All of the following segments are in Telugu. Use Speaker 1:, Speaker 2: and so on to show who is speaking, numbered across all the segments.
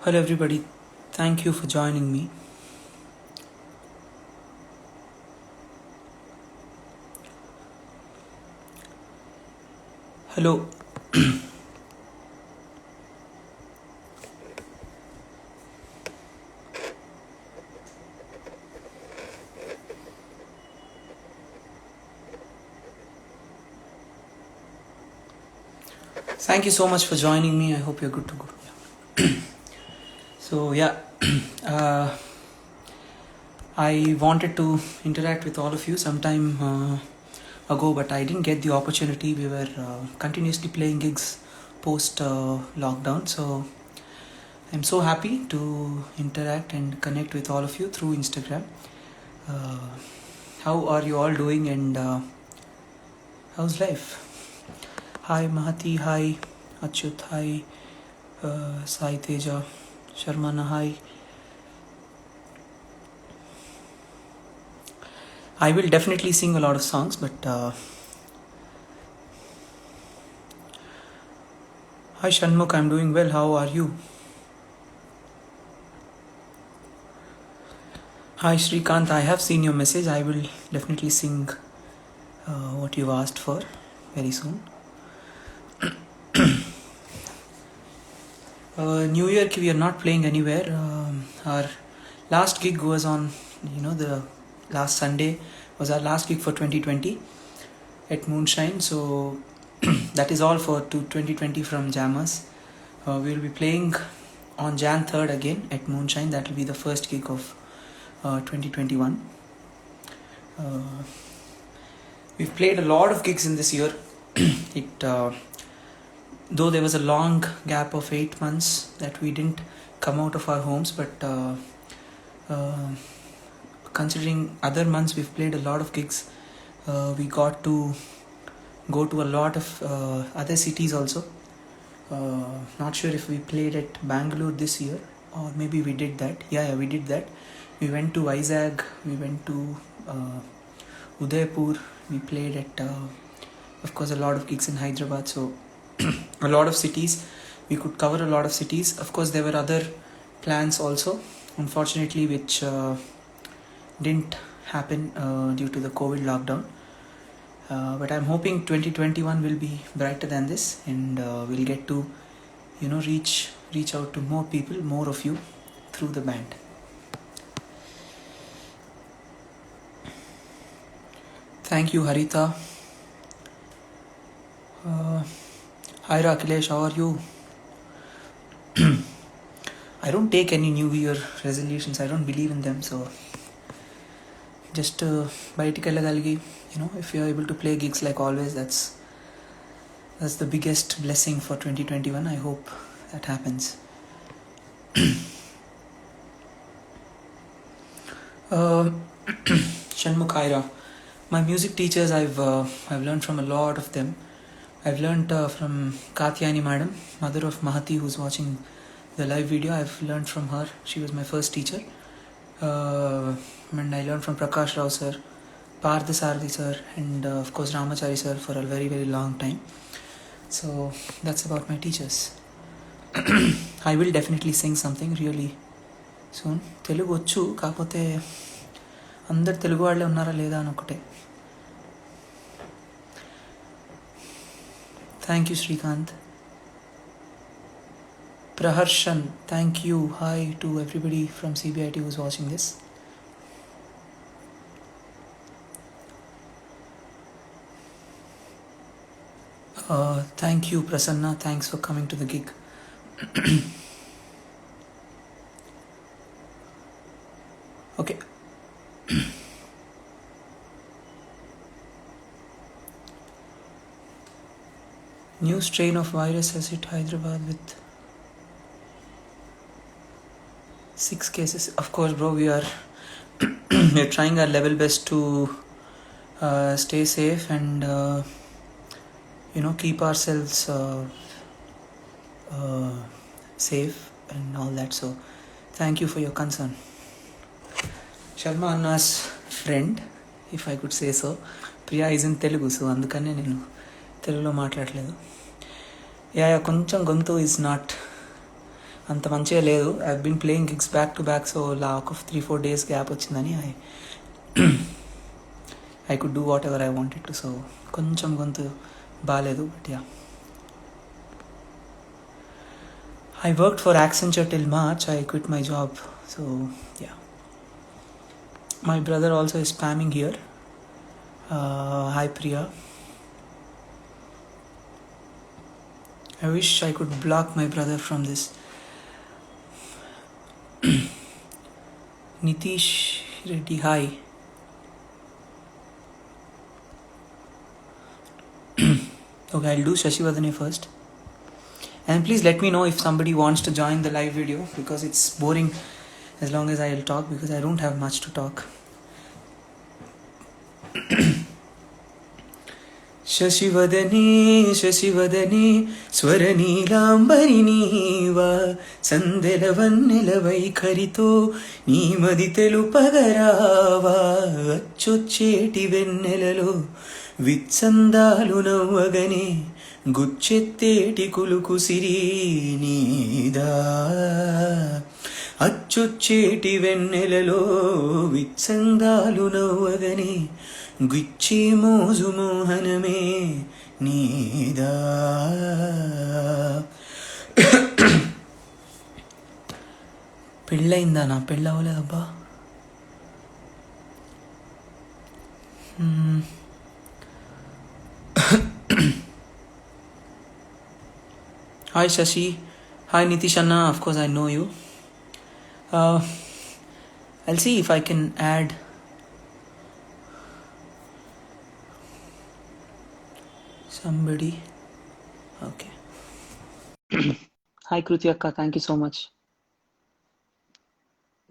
Speaker 1: Hello, everybody. Thank you for joining me. Hello. Thank you so much for joining me. I hope you're good to go. So, I wanted to interact with all of you sometime ago, but I didn't get the opportunity. We were continuously playing gigs post lockdown. So, I'm so happy to interact and connect with all of you through Instagram. How are you all doing, and how's life? Hi Mahati, hi Achyut, hi Sai Teja, Sharmana, hi. I will definitely sing a lot of songs, but hi Shanmukh, I'm doing well. How are you? Hi Shrikant, I have seen your message. I will definitely sing what you've asked for very soon. New Year we are not playing anywhere. Our last gig was on, the last Sunday was our last gig for 2020 at Moonshine. So that is all for 2020 from Jammers. We will be playing on Jan 3rd again at Moonshine. That will be the first gig of 2021. We've played a lot of gigs in this year. Though there was a long gap of 8 months that we didn't come out of our homes, but considering other months we've played a lot of gigs. We got to go to a lot of other cities also. Not sure if we played at Bangalore this year, or maybe we did that. Yeah, we did that. We went to Vizag, we went to Udaipur, we played at of course a lot of gigs in Hyderabad. So a lot of cities, we could cover a lot of cities. Of course there were other plans also, unfortunately, which didn't happen due to the COVID lockdown. But I'm hoping 2021 will be brighter than this, and we'll get to reach out to more people, more of you, through the band. Thank you, Harita. Hi Rakilesh, how are you? I don't take any New Year resolutions. I don't believe in them. So just బయటికి if you're able to play gigs like always, that's the biggest blessing for 2021. I hope that happens. Shanmukhaira, my music teachers, I've learned from a lot of them. I've learned from Katyani madam, mother of Mahati, who's watching the live video. I've learned from her. She was my first teacher. And I learned from Prakash Rao sir, Parthasarathi sir, and of course Ramachari sir for a very, very long time. So that's about my teachers. I will definitely sing something really soon. Telugu వచ్చు, కాకపోతే అందరు తెలుగు వాళ్ళే ఉన్నారా లేదా అని ఒకటే. Thank you, Srikanth. Praharshan, thank you. Hi to everybody from CBIT who's watching this. Thank you, Prasanna. Thanks for coming to the gig. Okay. New strain of virus has hit Hyderabad with 6 cases. Of course, bro, we're trying our level best to stay safe and keep ourselves safe and all that. So thank you for your concern. Sharma Anna's friend, if I could say so, Priya is in Telugu, so అందుకనే నేను తెలుగులో మాట్లాడలేదు. యా కొంచెం గొంతు ఈజ్ నాట్ అంత మంచిగా లేదు. I been playing gigs back to back, so ఒక 3-4 days గ్యాప్ వచ్చిందని I could do whatever I wanted to. So కొంచెం గొంతు బాగాలేదు. But yeah, I worked for Accenture till March. I quit my job. So yeah, my brother also is spamming here. Hi Priya. I wish I could block my brother from this. Nitish Reddy, hi. Okay, I'll do Shashivardhane first. And please let me know if somebody wants to join the live video, because it's boring as long as I'll talk, because I don't have much to talk. Sasivadane Sasivadane స్వరనీలాంబరి నీవా సందెల వన్నెల వైఖరితో నీ మది తెలుపగరావా అచ్చొచ్చేటి వెన్నెలలో విత్సందాలు నవ్వగనే గుచ్చెత్తేటి కులుకు సిరి నీదా అచ్చొచ్చేటి వెన్నెలలో విత్సందాలు నవ్వగనే గుచ్చి మోజు మోహనమే నీదా. పెళ్ళయిందా? నా పెళ్ళవలేదబ్బా. Hi Shashi. Hi Nitish Anna. Of course I know you. I'll see if I can add somebody. Okay. Hi Kruti Akka. Thank you so much.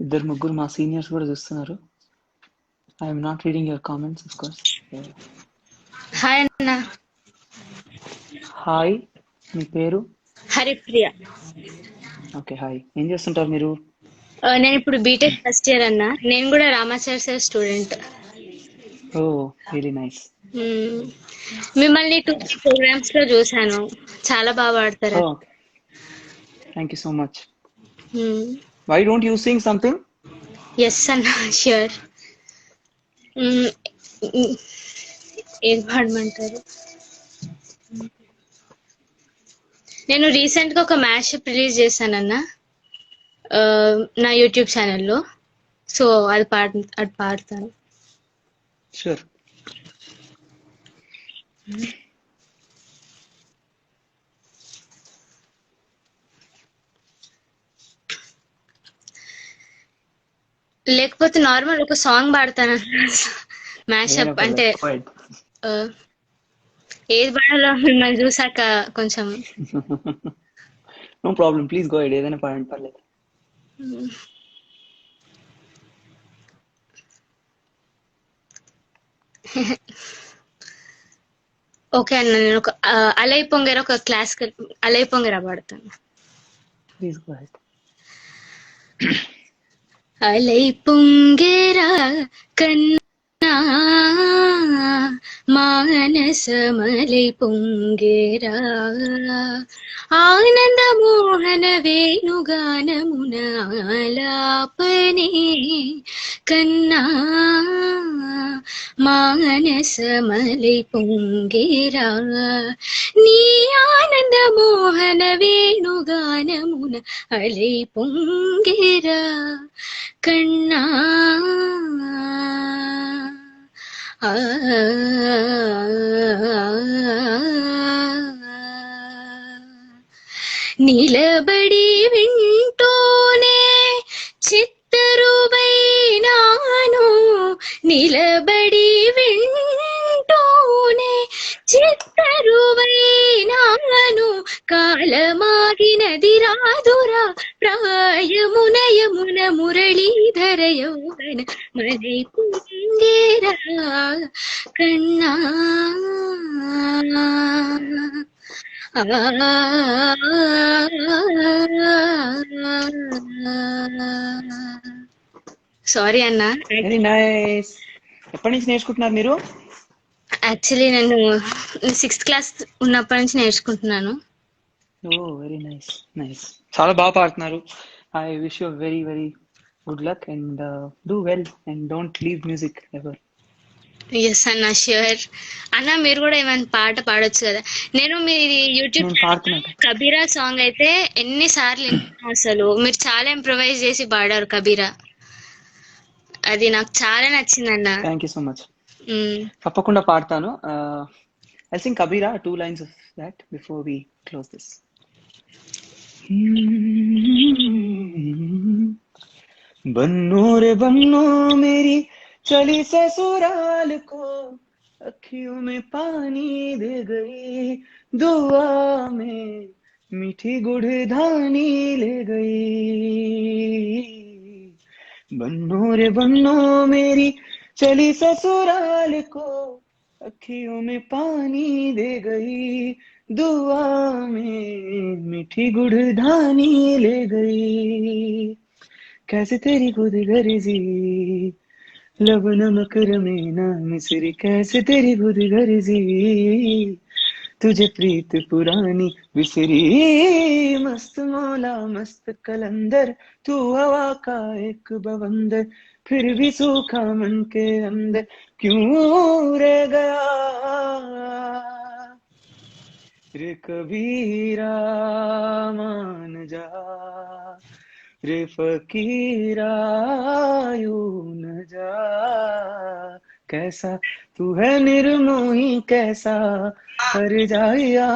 Speaker 1: ఇద్దరు ముగ్గురు మా సీనియర్స్ కూడా చూస్తున్నారు. I'm not reading your comments of course.
Speaker 2: Hi అన్న.
Speaker 1: హాయ్, మీ పేరు?
Speaker 2: హరిప్రియ.
Speaker 1: Okay, hi. ఏం చేస్తుంటారు మీరు?
Speaker 2: నేను ఇప్పుడు బీటెక్ ఫస్ట్ ఇయర్ అన్న. నేను కూడా Ramacharya sir student.
Speaker 1: Oh, really nice.
Speaker 2: మిమ్మల్ని 2-3 ప్రోగ్రామ్స్ లో చూసాను, చాలా బాగా పాడతారు.
Speaker 1: Thank you so much. Why don't you sing something?
Speaker 2: Yes అన్న, ష్యూర్. ఏం పాడమంటారు? నేను రీసెంట్ గా ఒక మ్యాషప్ రిలీజ్ చేశానన్న నా యూట్యూబ్ ఛానల్లో. సో అది పాడతాను.
Speaker 1: షూర్.
Speaker 2: లేకపోతే నార్మల్ ఒక సాంగ్ పాడతాను. మ్యాషప్ అంటే ఏది పాడాలో మిమ్మల్ని చూసాక కొంచెం.
Speaker 1: No problem, please go ahead. ఏదైనా పాడండి, పర్లేదు.
Speaker 2: ఓకే అన్న, నేను ఒక అలై పొంగెర, ఒక క్లాసికల్ అలై పొంగెర పాడతాను.
Speaker 1: Please go ahead.
Speaker 2: అలై పొంగెరా కన్నా మానసమలై పొంగెరా ఆనంద మోహన వేణుగానమున ఆలాపనే కన్నా మానసమలై పొంగెరా నీ ఆనంద మోహన వేణుగానమున అలై పొంగెరా కన్నా నిలబడి వింటూనే చిత్తరువైనాను, నిలబడి వింటూనే చిత్తరువైనాను, కాలమాగినది రాదురా ప్రాయమున యమున మురళీధర యౌవన మలై పొంగెరా కన్నా సారీ అన్న.
Speaker 1: Very nice. ఎప్పటి నుంచి నేర్చుకుంటున్నారు మీరు?
Speaker 2: యాక్చువల్లీ నేను 6th క్లాస్ ఉన్నప్పటి నుంచి నేర్చుకుంటున్నాను.
Speaker 1: ఓ వెరీ నైస్ నైస్, చాలా బాగా పాడుతున్నారు. I wish you very very good luck and do well and don't leave music ever.
Speaker 2: Yes అన్న, ష్యూర్. అన్న మీరు కూడా ఏమైనా పాట పాడొచ్చు కదా. నేను మీ యూట్యూబ్
Speaker 1: నేను పాడుతున్నట్టు.
Speaker 2: కబీరా సాంగ్ అయితే ఎన్నిసార్లు విన్నాను అసలు. మీరు చాలా ఇంప్రొవైజ్ చేసి పాడారు కబీరా, అది నాకు చాలా నచ్చిందన్న.
Speaker 1: Thank you so much.
Speaker 2: మ్మ్.
Speaker 1: తప్పకుండా పాడతాను. I sing Kabira 2 lines of that before we close this. बन्नो रे बन्नो मेरी चली ससुराल को, अखियों में पानी दे गई, दुआ में मीठी गुड़ धानी ले गई. बन्नो रे बन्नो मेरी चली ससुराल को, अखियों में पानी दे गई, दुआ में मीठी गुड़ धानी ले गई. कैसे तेरी खुद गर्जी लब नमक रमीना मिसरी, कैसे तेरी खुद गर्जी तुझे प्रीत पुरानी बिसरी. मस्त मौला मस्त कलंदर, तू हवा का एक बवंदर, फिर भी सूखा मन के अंदर क्यों रह गया रे कबीरा, मान जा रे फकीरा, यूं न जा. कैसा तू है निर्मोही, कैसा कर जाया.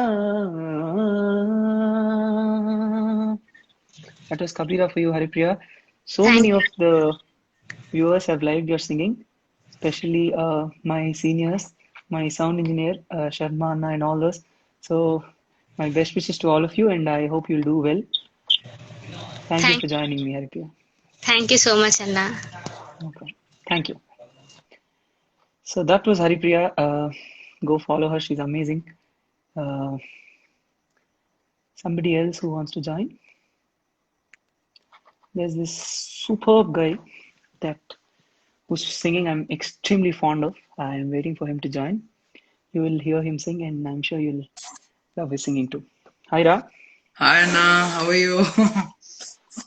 Speaker 1: That was Kabira for you, Haripriya. So
Speaker 2: Thank
Speaker 1: many
Speaker 2: you.
Speaker 1: of the viewers have liked your singing, especially my seniors, my sound engineer, Sharma Anna and all those. So my best wishes to all of you and I hope you'll do well. Thank you for joining me, Haripriya.
Speaker 2: Thank you so much అన్న.
Speaker 1: Okay. Thank you. So that was Haripriya. Go follow her. She's amazing. Somebody else who wants to join? There's this superb guy that who's singing I'm extremely fond of. I'm waiting for him to join. You will hear him sing and I'm sure you'll love his singing too. Hi Ra.
Speaker 3: Hi Anna, how are you?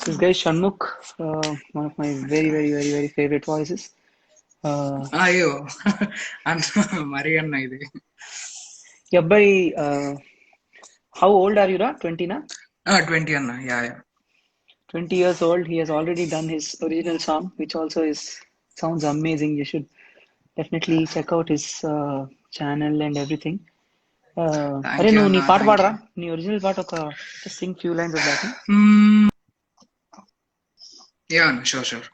Speaker 1: This guy is Shanmukh, one of my very very very very favorite voices.
Speaker 3: అయ్యో అన్న మరి అన్న ఇది
Speaker 1: ఈ అబ్బాయి how old are you Ra? 20 na?
Speaker 3: 20 అన్న. Yeah
Speaker 1: 20 years old. He has already done his original song which also sounds amazing. You should definitely check out his channel and everything. అరే నువ్వు నీ పాట పాడరా, నీ ఒరిజినల్ పాట ఒక just sing few lines of that.
Speaker 3: Yeah అన్న, షూర్.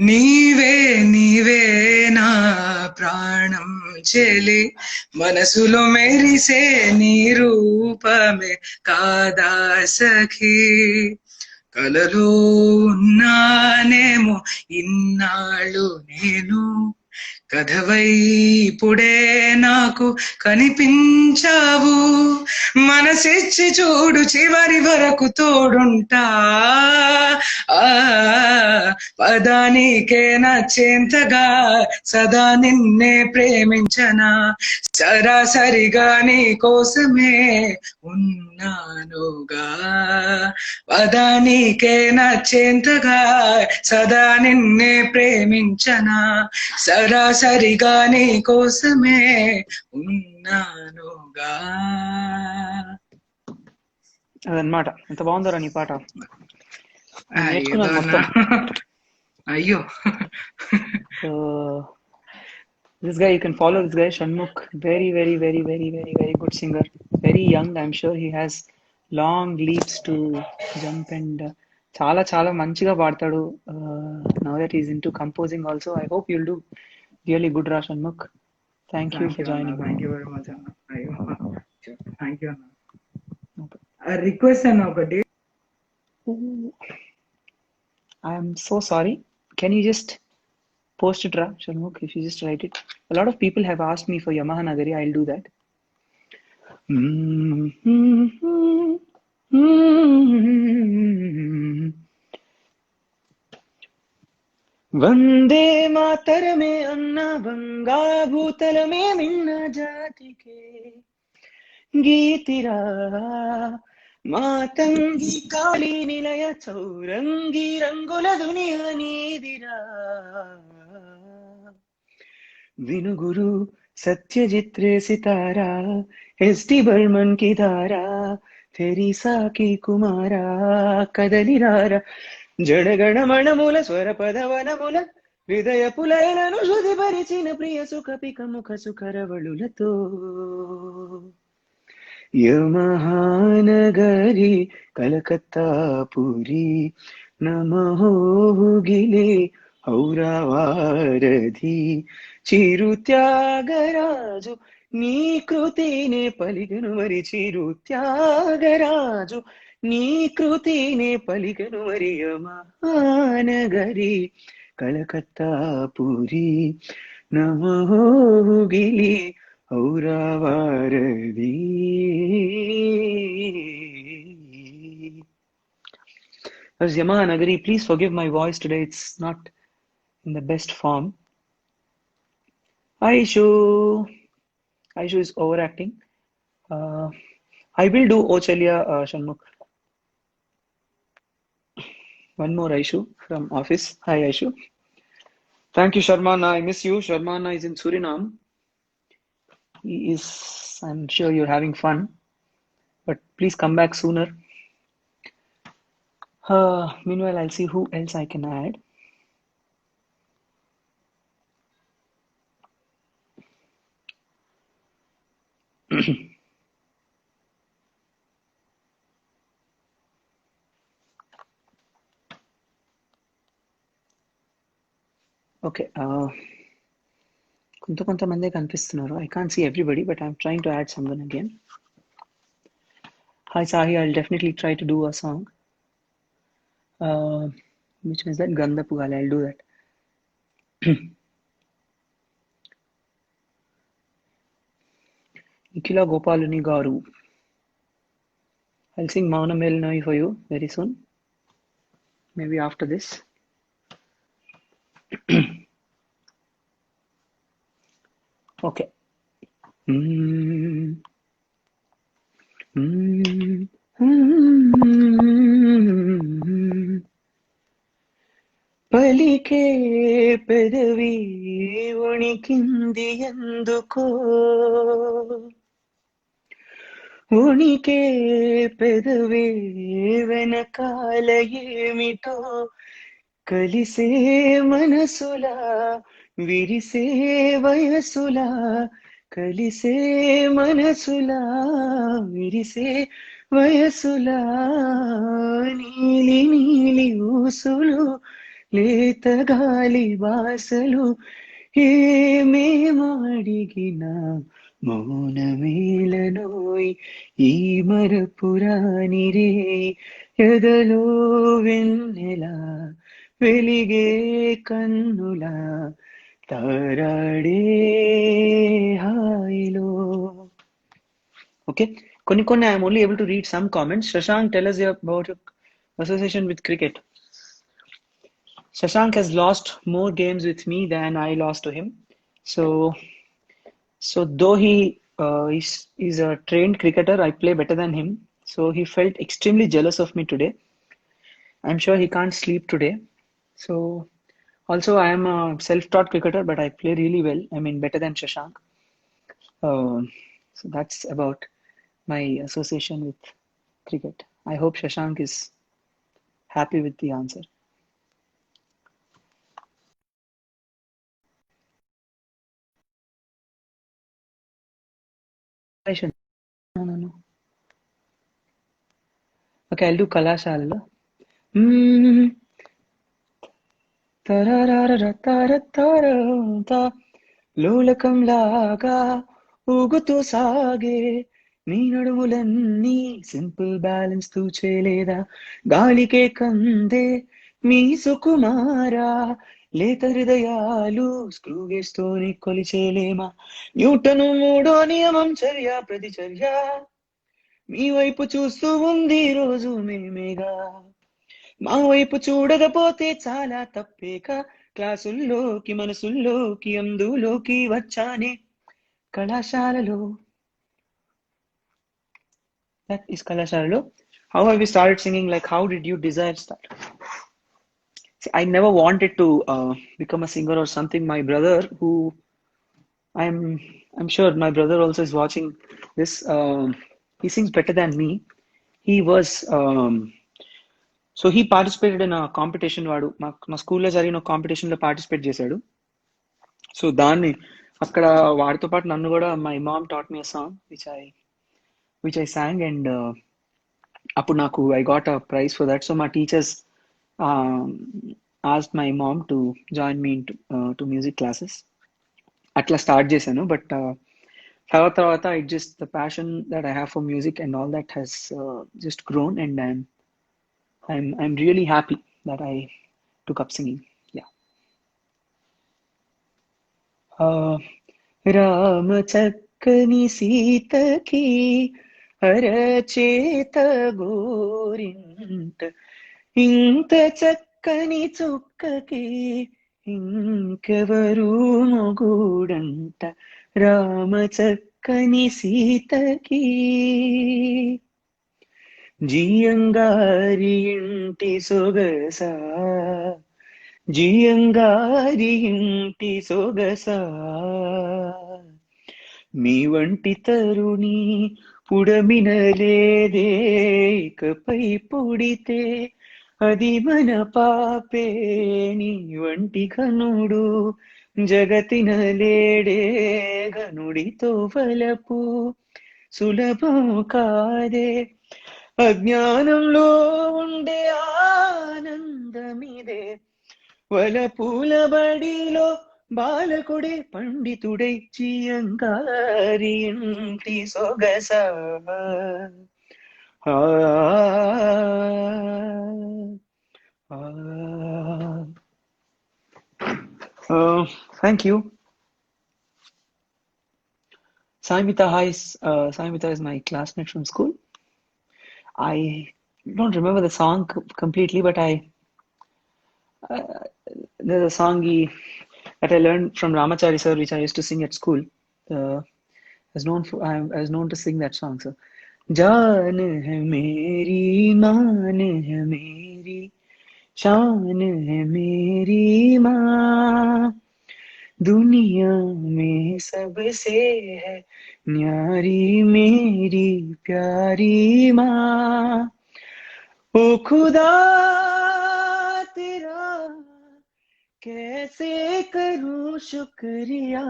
Speaker 3: నీవే నీవే నా ప్రాణం చెలి, మనసులో మెరిసే నీ రూపమే కాదా సఖీ, కలలో ఉన్నానేమో ఇన్నాళ్ళు నేను, కథవైపుడే నాకు కనిపించావు, మనసిచ్చి చూడు చివరి వరకు తోడుంటా, పదానికే నచ్చేంతగా సదా నిన్నే ప్రేమించనా, సరాసరిగా నీ కోసమే ఉన్నానుగా, పదానికే నచ్చేంతగా సదా నిన్నే ప్రేమించనా, సరాసరిగా నీ కోసమే ఉన్నానుగా.
Speaker 1: అదనమాట. ఎంత బాగుందోరా నీ పాట.
Speaker 3: అయ్యో.
Speaker 1: This guy, you can follow this guy Shanmukh. Very very very very very very good singer. Very young. I'm sure he has long leaps to jump and చాలా చాలా మంచిగా పాడతాడు. Now that he's into composing also, I hope you'll do really good, Ra Shanmukh. Thank you for joining.
Speaker 3: Thank you very much అన్న. అయ్యో థ్యాంక్ యూ అన్న. రిక్వెస్ట్ అన్న ఒకటి.
Speaker 1: I am so sorry. Can you just post it, Ra Shanmukh? If you just write it. A lot of people have asked me for Yamaha Nagari. I'll do that. వందే మాతరమే అన్న బంగా భూతలమే మిన్న జాతి
Speaker 4: పలికే గీతిరా మాతంగి కాళీ నిలయ చౌరంగి రంగుల దునియా నీదిరా వినుగురు सत्यजित रे सितारा एसटी बर्मन की धारा तेरीसा की कुमारा कदलिरारा జడగణ మణముల స్వర పదవనముల హృదయ పులయలను శృతి పరిచిన ప్రియ సుఖ పిక ముఖ సుఖరవళులతో యమహానగరి కలకత్తా పురి నమోగిలే ఔరావారధి చిరు త్యాగరాజు నీ కృతినే పలికను మరి చిరు త్యాగరాజు నీ కృతినే పలికను మరి మహానగరి కలకత్తా పురి నమోగిలి ఔరావారధి. As Yamanagari, please forgive my voice today. It's not in the best form. Aishu is overacting. I will do Ochalia Shanmukh. One more Aishu from office. Hi Aishu. Thank you Sharmana. I miss you. Sharmana is in Suriname. I'm sure you're having fun. But please come back sooner. Meanwhile, I'll see who else I can add. Okay. కొంతమంది కనిపిస్తున్నారు. I can't see everybody, but I'm trying to add someone again. Hi Sahi, I'll definitely try to do a song. Which means that Gandha Pugale, I'll do that. Nikila Gopalani Garu. I'll sing Mauna Melnai for you very soon. Maybe after this. Okay. పలికే పెదవి ఉణికింది ఎందుకో ఉణికే పెదవి వెనకాల ఏమిటో కలిసే మనసులా విరిసే వయసులా కలిసే మనసులా విరిసే వయసులా నీలి నీలి ఊసులు లేత గాలి బాసలు ఏమేమో అడిగినా మౌనమేలనోయ్ ఈ మరపురాని రే ఎదలో వెన్నెలా వెలిగే కన్నులా తారాడే హాయిలో. Okay, కొన్ని I am only able to read some comments. Shashank, tell us about your association with cricket. Shashank has lost more games with me than I lost to him. So though he is a trained cricketer, I play better than him. So he felt extremely jealous of me today. I'm sure he can't sleep today. So also I am a self-taught cricketer, but I play really well. I mean better than Shashank. So that's about my association with cricket. I hope Shashank is happy with the answer. I should. No. Okay, I'll do Kalashala. లోలకం లాగా ఊగుతూ సాగే నీ నడుములన్నీ సింపుల్ బ్యాలెన్స్ తూచేలేదా గాలికే కందే మీ సుకుమారా లేత హృదయాలు స్క్రూ వేస్తోని కొలిచేలేమా న్యూటను మూడో నియమం చర్య ప్రతిచర్య మీ వైపు చూస్తూ ఉంది రోజు మేమేగా మా వైపు చూడకపోతే చాలా తప్పేక క్లాసుల్లోకి మనసుల్లోకి అందులోకి వచ్చానే కళాశాలలో That is Kalasharalo. How have you started singing? Like, how did you desire start? See, I never wanted to become a singer or something. My brother, who I'm I'm sure my brother also is watching this. He sings better than me. He was so he participated in a competition. వాడు మా స్కూల్లో జరిగిన కాంపిటీషన్లో పార్టిసిపేట్ చేశాడు. సో దాన్ని అక్కడ వాడితో పాటు నన్ను కూడా my mom taught me song which I sang and అప్పుడు నాకు I got a prize for that. So మా teachers asked my mom to join me into music classes. అట్లా స్టార్ట్ చేశాను. బట్ తర్వాత it just the passion that I have for music and all that has just grown and I'm really happy that I took up singing. Yeah. రామ చక్కని సీతకి అరచేత గోరింట ఇంత చక్కని చుక్కకి ఇంకెవరు మొగుడంట. రామ చక్కని సీతకి జియంగారి ఇంటి సొగస జియంగారి ఇంటి సొగస మీ వంటి తరుణి పుడమినలేదే ఇకపై పుడితే అది మన పాపే. నీ వంటి ఘనుడు జగతిన లేడే ఘనుడితో వలపు సులభం కాదే. అజ్ఞానంలో ఉండే ఆనందమిదే వలపుల బడిలో బాలకుడే పండితుడై చియంగారి ఇంటి సొగస. Thank you. Saimita is my classmate from school. I don't remember the song completely, but there's a song that I learned from Ramachari sir, which I used to sing at school. I was known to sing that song. So, जान है मेरी, मान है मेरी, शान है मेरी माँ, दुनिया में सबसे है न्यारी मेरी प्यारी माँ. ओ खुदा तेरा कैसे करूं शुक्रिया,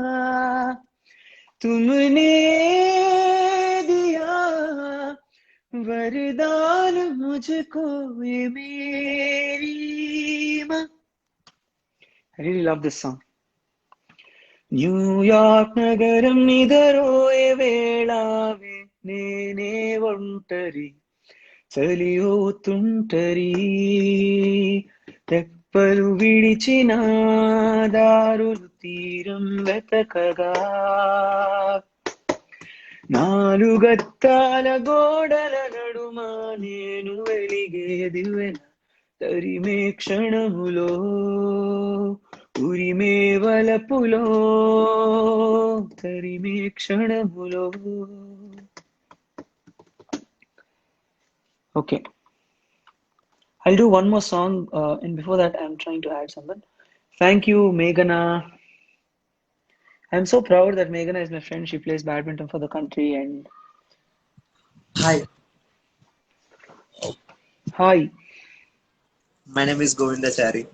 Speaker 4: तुमने दिया वरदान मुझको ये मेरी माँ. I really love this song. New York నగరం నిదరోయే వేళావే నేనే ఒంటరి చలియోతుంటరి. తెప్పలు విడిచిన దారులు తీరం వెతకగా, నాలుగత్తాల గోడల నడుమ నేను వెలిగే దివ్వెన తరిమే క్షణములో ఉరిమే వలపులో తరిమే క్షణములో. Okay, I'll do one more song, and before that I'm trying to add something. Thank you, Meghana. I'm so proud that Meghana is my friend. She plays badminton for the country. And
Speaker 5: Hi,
Speaker 4: hi
Speaker 5: my name is Govindachari.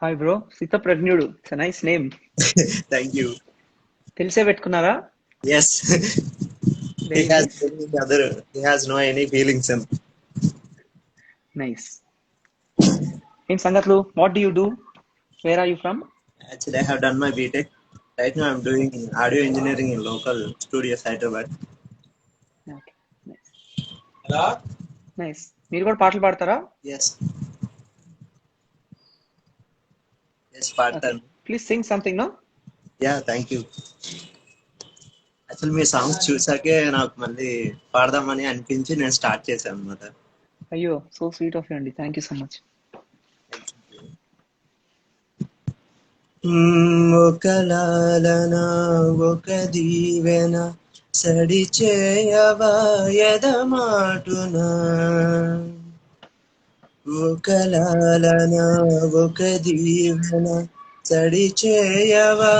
Speaker 4: hi bro, Sita Pragnudu, it's a nice name.
Speaker 5: Thank you.
Speaker 4: తెలిసే పెట్టుకున్నారా?
Speaker 5: Yes,
Speaker 4: Very nice.
Speaker 5: he has no any feelings.
Speaker 4: Nice. In సంగతులు, what do you do? Where are you from?
Speaker 5: Actually, I have done my BTech. Right now, I'm doing audio engineering in local studios, Hyderabad.
Speaker 4: Okay, nice.
Speaker 5: Hello?
Speaker 4: Nice. మీరు కూడా పాటలు పాడతారా?
Speaker 5: Yes. Yes, part-time.
Speaker 4: Please sing something, no?
Speaker 5: Yeah, thank you. Actually, మీ సాంగ్స్ చూసాకే నాకు మళ్ళీ పాడదామని అనిపించి నేను స్టార్ట్ చేశాను అన్నమాట.
Speaker 4: అయ్యో, సో స్వీట్ ఆఫ్ యూ అండి. Thank you so much.
Speaker 5: ఒక లాలన ఒక దీవెన సడి చేయవా ఎదమాటునా ఒక లాలన ఒక దీవెన సడి చేయవా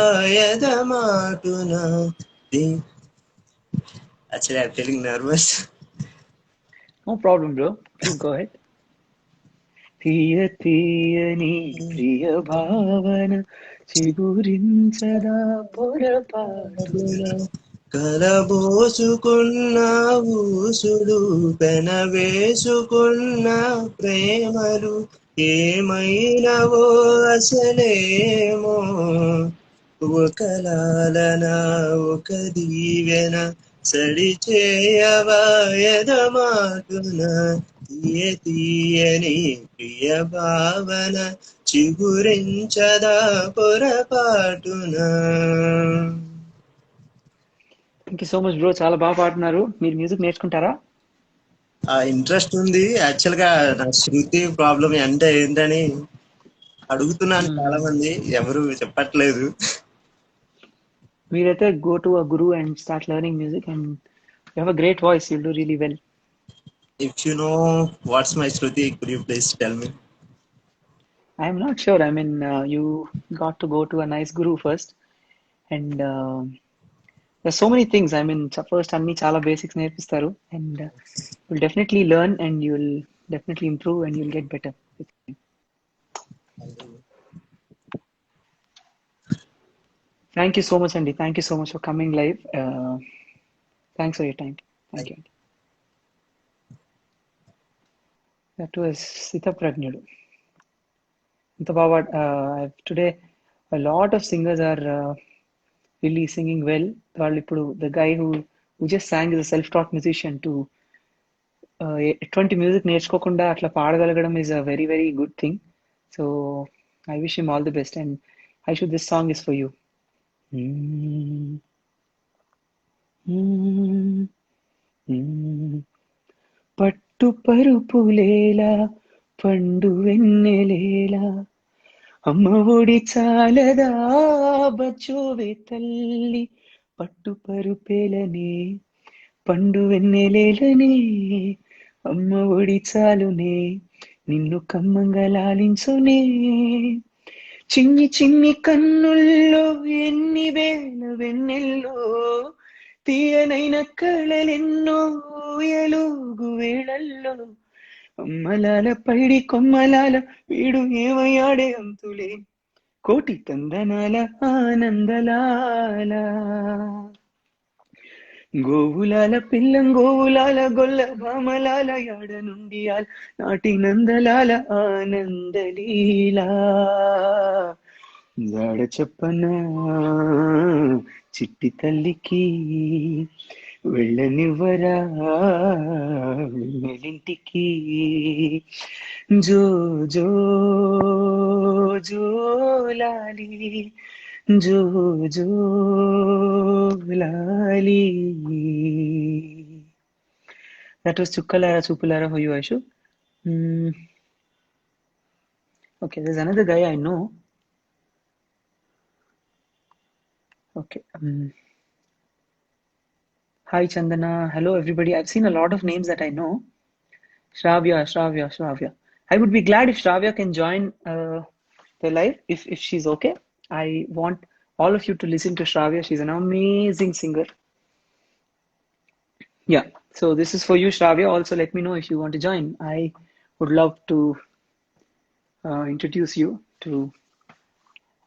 Speaker 5: ఎదమాటునా. Actually, I'm feeling nervous.
Speaker 4: No problem, bro. Please go ahead. తీయ తీయని ప్రియ భావన చిగురించదా పొరపాటున.
Speaker 5: కలబోసుకున్న ఊసులు పెనవేసుకున్న ప్రేమలు ఏమైనవో అసలేమో. ఒక లాలన ఒక దీవెన సడి చేయవా ఎదమాటున తీయ తీయని ప్రియ భావన చిగురించదా పొరపాటున.
Speaker 4: Thank you so much bro, చాలా బాగా పాడుతున్నారు. మీరు మ్యూజిక్ నేర్చుకుంటారా?
Speaker 5: ఆ ఇంట్రెస్ట్ ఉంది. యాక్చువల్ గా నా శృతి ప్రాబ్లం అంటే ఏంటని అడుగుతున్నాను చాలా మంది, ఎవరు చెప్పట్లేదు.
Speaker 4: మీరైతే go to a Guru and start learning music and you have a great voice, you'll do really well.
Speaker 5: If you know what's my Shruti, could you please tell me?
Speaker 4: I'm not sure. I mean you got to go to a nice Guru first and there's so many things. I mean, first అన్ని చాలా బేసిక్స్ నేర్పిస్తారు and you'll definitely learn and you'll definitely improve and you'll get better. Thank you so much, Andy. Thank you so much for coming live. Thanks for your time. Thank you, Andy. That was Sita Pragnudu. Today a lot of singers are really singing well. The guy who just sang is a self-taught musician. To ఎటువంటి మ్యూజిక్ నేర్చుకోకుండా అట్లా పాడగలగడం is a very very good thing. So I wish him all the best and I should, this song is for you. పట్టు పరుపులేలా పండు వెన్నెలేలా అమ్మ ఒడి చాలదా బచ్చోవే తల్లి పట్టు పరుపేలనే పండు వెన్నెలేలనే అమ్మ ఒడి చాలునే నిన్ను కమ్మంగా లాలించునే చిన్ని చిన్ని కన్నుల్లో ఎన్ని వేల వెన్నెల్లో తీయనైన కళలెన్నో ఎలుగు వేళల్లో అమ్మలాల పైడి కొమ్మలాల వీడు ఏమయ్యాడే అంతులే కోటి తందనాల ఆనందలాల గోవులాల పిల్లం గోవులాల గొల్ల భామలాల యాడ నుండి నాటి నందలాల ఆనందలీలా జాడ చెప్పనా చిట్టి తల్లికి వెళ్ళనివ్వరా వెళ్ళింటికి జో జో జోలాలి జో జో లాలి. That was Chukkalara Chupulara for you, Aishu. Okay, there's another guy I know. Okay. Hi Chandana. Hello everybody. I've seen a lot of names that I know. Shravya. I would be glad if Shravya can join the live if she's okay. I want all of you to listen to Shravya. She's an amazing singer. Yeah. So this is for you, Shravya. Also, let me know if you want to join. I would love to introduce you to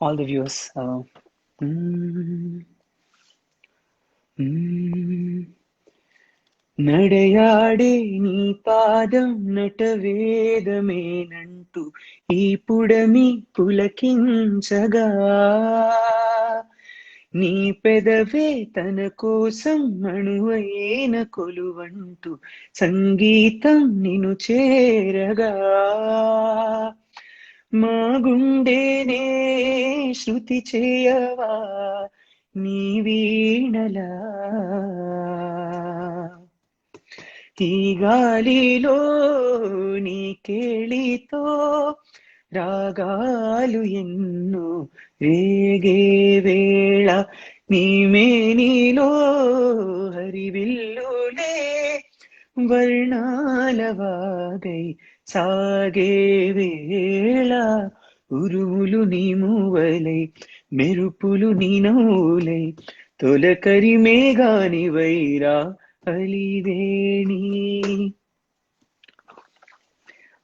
Speaker 4: all the viewers. నడయాడే నీ పాదం నటవేదమేనంటూ ఈ పుడమి పులకించగా నీ పెదవే తన కోసం అణువైన కొలువంటూ సంగీతం నిన్ను చేరగా మా గుండెనే శృతి చేయవా నీ వీణలా ఈ గాలిలో నీ కేళితో రాగాలు ఎన్నో రేగే వేళ నీలో హరివిల్లులే వర్ణాల వాగై సాగే వేళ ఉరుములు నీ మూవలై మెరుపులు నీ నవ్వులై తొలకరి మేఘాని Wyra అలివేణి.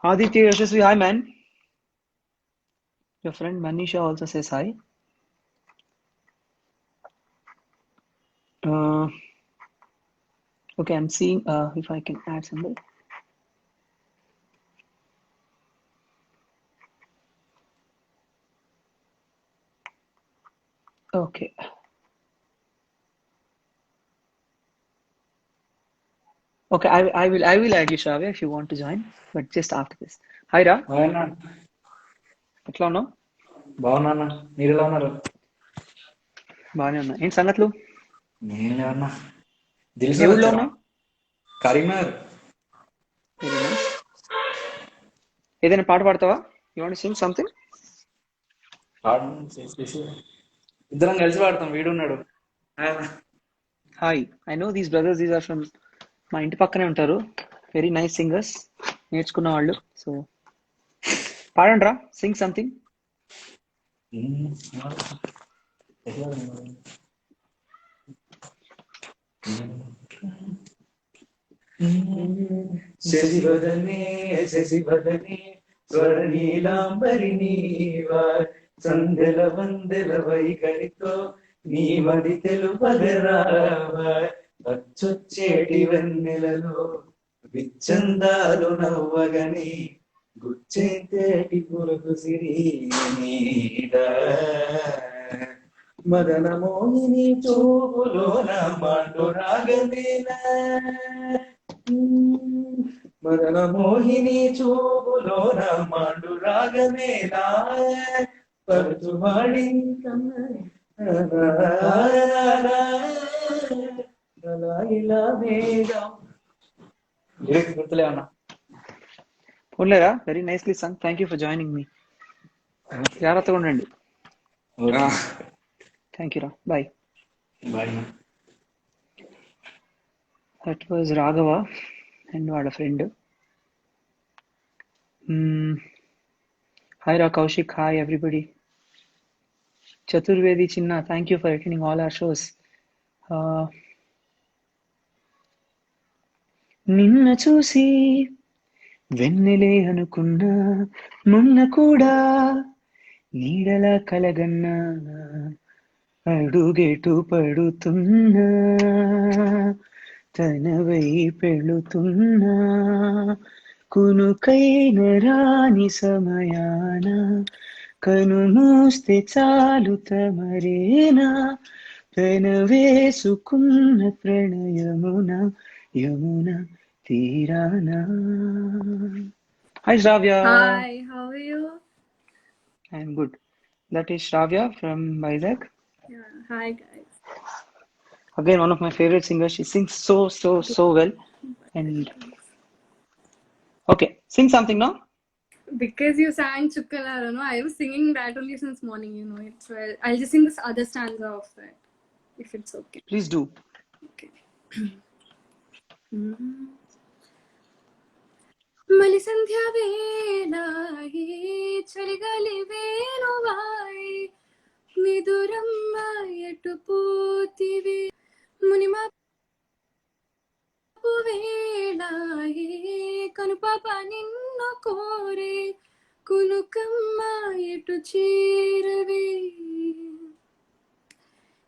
Speaker 4: Aditya Yashasvi, hi man. Your friend Manisha also says hi. Okay, I'm seeing if I can add somebody. Okay. Okay, I will add you, Shravya, if you want to join, but just after this. Hi Ra,
Speaker 6: అవునా
Speaker 4: ఎట్లా ఉన్నావు?
Speaker 6: బాగున్నా అన్న, మీరు ఎలా ఉన్నారు?
Speaker 4: బాగానే ఉన్నా. ఏంటి సంగతులు?
Speaker 6: నేను లేవన్నా.
Speaker 4: ఏ ఊళ్ళో ఉన్నావు?
Speaker 6: కరీంనగర్.
Speaker 4: ఏదైనా పాట పాడతావా? You want to sing something?
Speaker 6: ఇద్దరం కలిసి పాడతాం. వీడున్నాడు.
Speaker 4: Hi, I know these brothers, these are from మా ఇంటి పక్కనే ఉంటారు. వెరీ నైస్ సింగర్స్, నేర్చుకున్న వాళ్ళు. సో పాడండి రా, సింగ్ సంథింగ్.
Speaker 6: శశివదనే శశివదనే స్వరనీలాంబరి నీవా సందెల వందెల వైఖరితో నీ మది తెలుపగరావా వచ్చొచ్చేటి వెన్నెలలో విచ్చందాలు నవ్వగని గుచ్చేతేటి పురుగు సిరి మీద మదన మోహిని చూపులోన మాండు రాగమేనా మదన మోహిని చూపులోన మాండు రాగమేనా పరుచువాడి ఇలా వేగం గుర్తులే అన్నా.
Speaker 4: పోన్లేరా, very nicely sung. Thank you for joining me. జాగ్రత్తగా ఉండండి. థ్యాంక్ యూ రా, bye.
Speaker 6: Bye.
Speaker 4: That was Raghava and వాళ్ళ ఫ్రెండ్. హాయ్ రా కౌశిక్, హాయ్ ఎవ్రీబడి. చతుర్వేది చిన్న, thank you for attending all our shows. నిన్న చూసి వెన్నెలే అనుకున్నా, మొన్న కూడా నీడలా కలగన్నా, అడుగెటు పడుతున్నా తన వైపెళుతున్నా, కునుకైన రాని సమయాన కను మూస్తే చాలు తమరేనా, తన వేసుకున్న ప్రణయమున యమున తీరానా. Hi Shravya.
Speaker 7: Hi, how are you?
Speaker 4: I'm good. That is Shravya from Vizag.
Speaker 7: Yeah, hi guys.
Speaker 4: Again, one of my favorite singers. She sings so well. And okay, sing something now.
Speaker 7: Because you sang Chukkalara, no? I was singing that only since morning, you know. It's well. I'll just sing this other stanza of that, if it's okay.
Speaker 4: Please do.
Speaker 7: Okay. మలి సంధ్యా వేళాయి చలిగాలి వేణువాయి నిదురమ్మ ఎటు పోతివి మునిమాపు వేళాయి కనుపాప నిన్ను కోరే కునుకమ్మ ఎటు చేరవే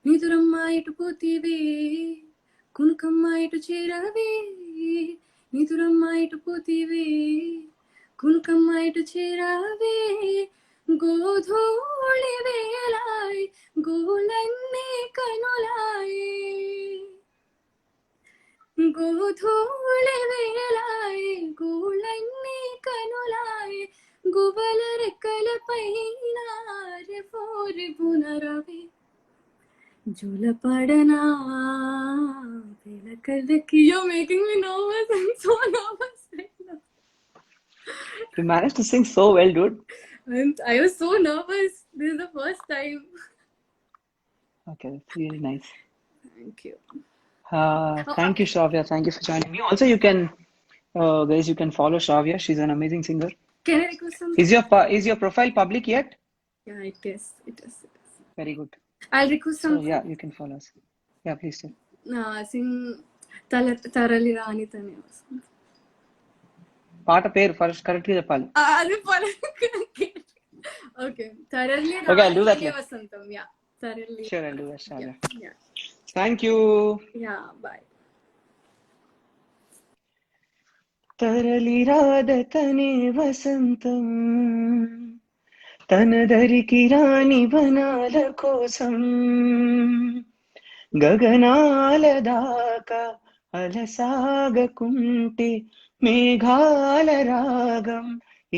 Speaker 7: నిదురమ్మ ఎటు పోతివి కునుకమ్మ ఎటు చేరవే నిదురమ్మ ఇటు పోతివే కునుకమ్మ ఇటు చేరావే గోధూళి వేలాయ్ గోలన్నీ కనులాయ్ గోధూళి వేలాయ్ గోలన్నీ కనులాయ్ గుబల రెక్కల పైన రెఫోరి పునరవే జులపడనా పిలకలకి. You're making me nervous. I'm so nervous right now.
Speaker 4: You managed to sing so well, dude.
Speaker 7: I was so nervous. This is the first time.
Speaker 4: Okay, that's really nice.
Speaker 7: Thank you.
Speaker 4: Thank you, Shravya. Thank you for joining me. Also, you can, guys, you can follow Shravya. She's an amazing singer.
Speaker 7: Can I request something?
Speaker 4: Is your profile public yet?
Speaker 7: Yeah, it is.
Speaker 4: Very good.
Speaker 7: I'll request
Speaker 4: So
Speaker 7: something.
Speaker 4: yeah, you can follow us. Yeah, please do.
Speaker 7: Sing Tarali Rani Tane వస్తుంది.
Speaker 4: పాట పేరు ఫస్ట్ కరెక్ట్ గా చెప్పాలి.
Speaker 7: అది ఓకే తరలి
Speaker 4: Okay, I'll do that.
Speaker 7: రాని వసంతం. యా తరలి.
Speaker 4: Sure, I'll do that, Shravya.
Speaker 7: Yeah.
Speaker 4: Thank you.
Speaker 7: Yeah, bye.
Speaker 4: తరలి రాదతనే వసంతం తన దరికి రాని వనాల కోసం గగనాల దాకా అలసాగకుంటే మేఘాల రాగం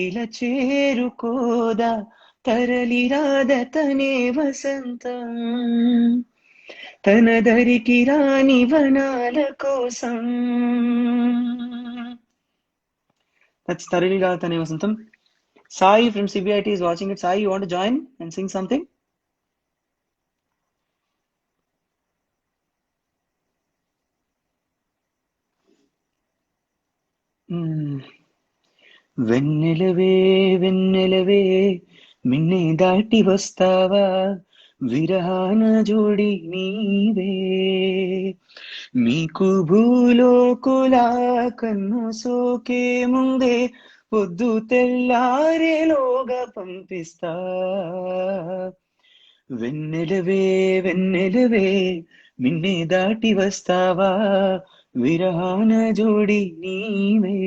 Speaker 4: ఇలా చేరుకోదా తరలి రాదతనే వసంతం తన దరికి రాని వనాల కోసం. That's Tarali Radatane Vasantam. Sai from CBIT is watching it. Sai, you want to join and sing something? వెన్నెలవే వెన్నెలవే మిన్నే దాటి వస్తావా విరహాన జోడి నీవే మీకు భూలోకులా కన్ను సోకే ముందే పొద్దు తెల్లారేలోగా పంపిస్తా వెన్నెలవే వెన్నెలవే మిన్నే దాటి వస్తావా విరహాన జోడి నీవే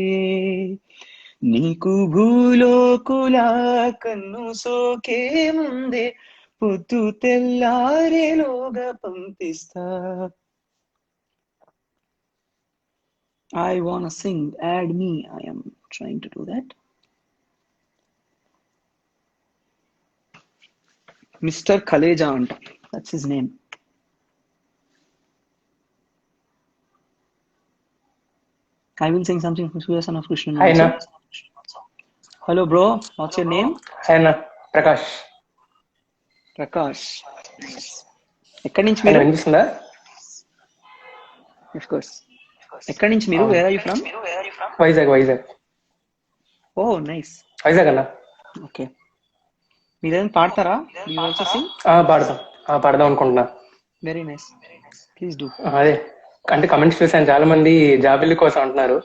Speaker 4: నీకు భూలోకులా కన్ను సోకే ముందే పొద్దు తెల్లారేలోగా పంపిస్తా. I wanna sing. Add me. I am trying to do that. Mr. Khaleja anta. That's his name. I will sing something from Surya Son of Krishna.
Speaker 6: Hi,
Speaker 4: also.
Speaker 6: Na.
Speaker 4: Hello, bro. What's your name?
Speaker 6: Hi, Na. Prakash.
Speaker 4: Prakash. Nice. ఎక్కడి నుంచి
Speaker 6: Hi, Na.
Speaker 4: మీరు?
Speaker 6: వినిపిస్తుందా?
Speaker 4: Of course. ఎక్కడి నుంచి మీరు? Where are you from?
Speaker 6: Vizag.
Speaker 4: Oh, nice.
Speaker 6: Vizag అన్న.
Speaker 4: Okay. మీరేం పాడతారా? Do you also sing?
Speaker 6: పాడదాం అనుకుంటున్నా.
Speaker 4: Very nice. Please do.
Speaker 6: అదే అంటే కమెంట్స్ చూసాను, చాలా మంది జాబిల్లి కోసం అంటున్నారు.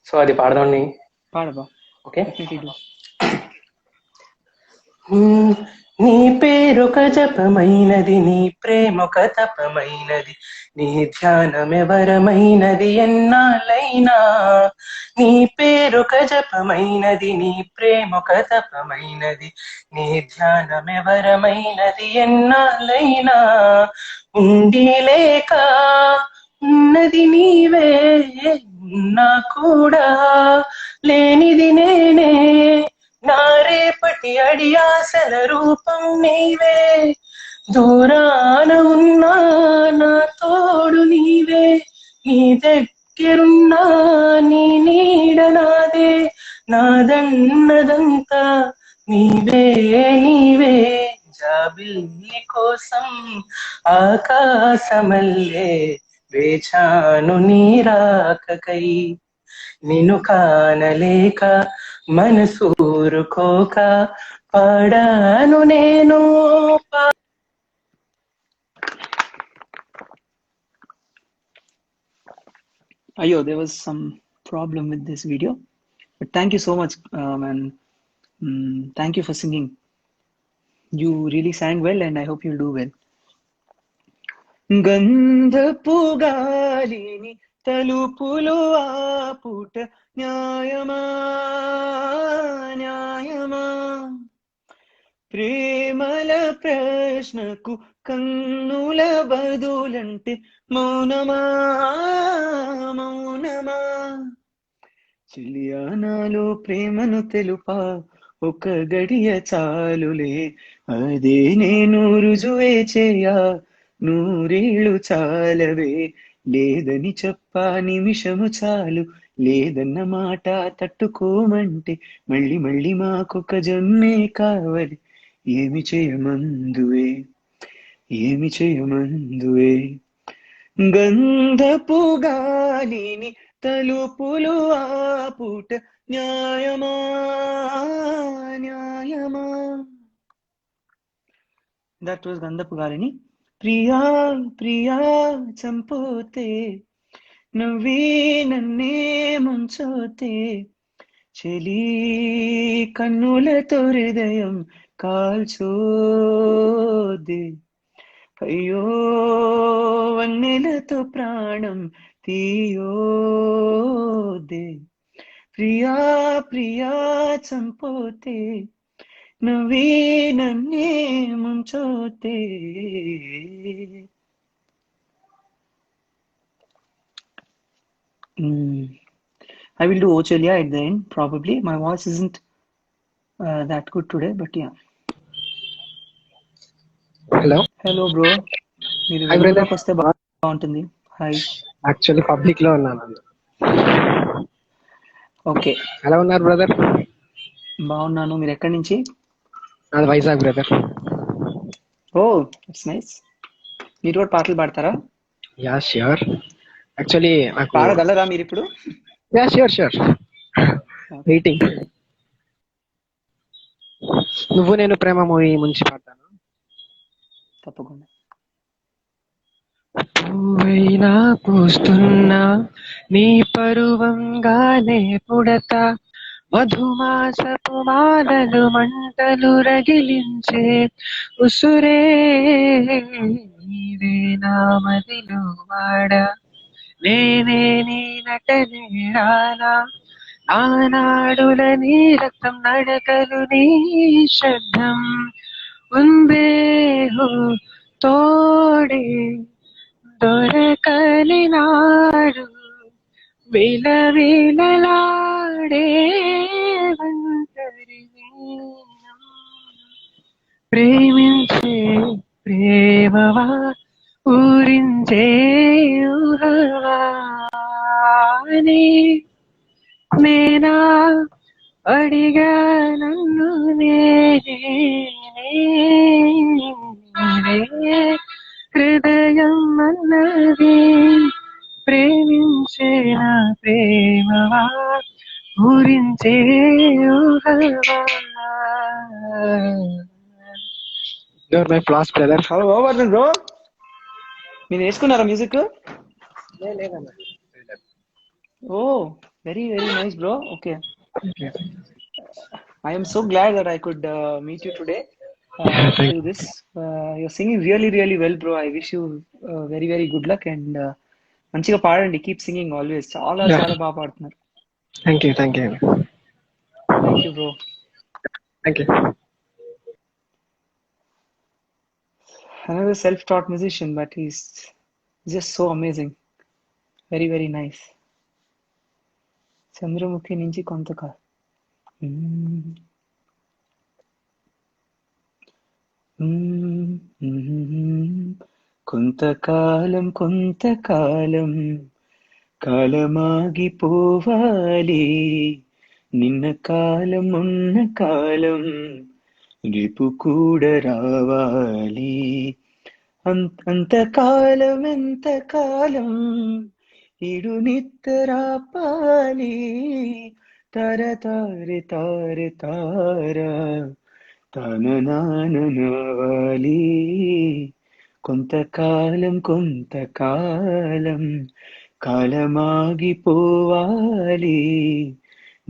Speaker 6: సో అది పాడదామని.
Speaker 4: పాడబా.
Speaker 6: ఓకే.
Speaker 4: Definitely do.
Speaker 6: నీ పేరొక జపమైనది, నీ ప్రేమొక తపమైనది, నీ ధ్యానమెవరమైనది ఎన్నాళ్ళైనా. నీ పేరొక జపమైనది, నీ ప్రేమొక తపమైనది, నీ ధ్యానమెవరమైనది ఎన్నాళ్ళైనా. ఉండి లేక ఉన్నది నీవే, ఉన్నా కూడా లేనిది నేనే. నా రేపటి అడియాసల రూపం నీవే, దూరాన ఉన్నా నా తోడు నీవే. నీ దగ్గరున్నా నీ నీడ నాదే, నాదన్నదంతా నీవే నీవే. జాబిల్లి కోసం ఆకాశమల్లే వేచాను నీ రాకకై, నిన్ను కానలేక మనసూరుకోక పాడాను నేను.
Speaker 4: Ayo, there was some problem with this video, but thank you so much, and thank you for singing. You really sang well, and I hope you'll do well. గంధపు గాలిని తలుపులు ఆపుట న్యాయమా న్యాయమా, ప్రేమల ప్రశ్నకు కన్నుల బదులంటే మౌనమా మౌనమా. చెలియా నాలో ప్రేమను తెలుపా ఒక గడియ చాలులే, అదే నేను రుజువే చేయా నూరేళ్ళు చాలవే. లేదని చెప్పా నిమిషము చాలు, లేదన్న మాట తట్టుకోమంటే మళ్ళీ మళ్ళీ మాకొక జన్మే కావాలి. ఏమి చేయమందువే ఏమి చేయమందువే గంధపు గాలిని తలుపులు ఆపుట న్యాయమా న్యాయమా. దట్ వాజ్ గంధపు గాలిని. ప్రియా ప్రియా చంపోతే నువ్వే నన్నే ముంచోతే చెలి కన్నులతో హృదయం కాల్చోదే అయ్యో వన్నెలతో ప్రాణం తీయోదే ప్రియా ప్రియా చంపోతే నువ్వే నన్నే ముంచోతే. I will do Ochelia at the end, probably. My voice isn't that good today, but yeah.
Speaker 6: Hello
Speaker 4: Hello, bro. మీరు
Speaker 6: హాయ్ బ్రదర్.
Speaker 4: వెలుగులోకి వస్తే బాగుంటుంది. హాయ్.
Speaker 6: యాక్చువల్లీ పబ్లిక్ లో ఉన్నాను.
Speaker 4: ఓకే,
Speaker 6: ఎలా ఉన్నారు బ్రదర్?
Speaker 4: బాగున్నాను. మీరు ఎక్కడి నుంచి?
Speaker 6: నాది Vizag brother.
Speaker 4: Oh it's nice. మీరు కూడా పాటలు పాడతారా?
Speaker 6: Yeah sure. యాక్చువల్లీ నాకు
Speaker 4: పాడగలరా మీరు ఇప్పుడు?
Speaker 6: Yeah sure sure. వెయిటింగ్. నువ్వు నేను ప్రేమ మూవీ నుంచి పాడతాను.
Speaker 4: తప్పకుండా.
Speaker 6: పువ్వైనా పూస్తున్నా నీ పరువంగానే పుడతా మధుమాసపు మాలలు మంటలు రగిలించే ఉసురే నీవే నా మదిలో వాడా నేనే నీ నటనే రానా ఆనాడుల నీ రక్తం నడకలు నీ శబ్దం ఉందే హో తోడే దొరకని నాడు విలవిలలాడే ఒంటరి వీణం. ప్రేమించే ప్రేమవా ఊరించే ఊహవా నేనా అడిగా నన్ను నేనే హృదయం అన్నది ప్రేమించే నా ప్రేమవా ఊరించే ఊహవా. You're my flaws, brother.
Speaker 4: Hello over bro. మీరు వేసుకున్నారా music? Oh very very nice bro. Okay, I am so glad that I could meet you today to do this. You're singing really really well, bro. I wish you very very good luck and మంచిగా పాడండి. Keep singing always. చాలా
Speaker 6: Yeah.
Speaker 4: చాలా బాగా పాడుతున్నారు.
Speaker 6: Thank you, thank you.
Speaker 4: Thank you bro.
Speaker 6: Thank you.
Speaker 4: Another self-taught musician, but he's just so amazing. Very very nice. Chandramukhi నుంచి కొంతకాలం. కొంతకాలం కొంతకాలం కాలమాగిపోవాలి నిన్న కాలం ఉన్న కాలం రేపు కూడా రావాలి అంతకాలం ఎంతకాలం ఇడు నిత్తరాపాలి తర తారె తారె తారా తననానవాలి కొంతకాలం కొంతకాలం కాలమాగిపోవాలి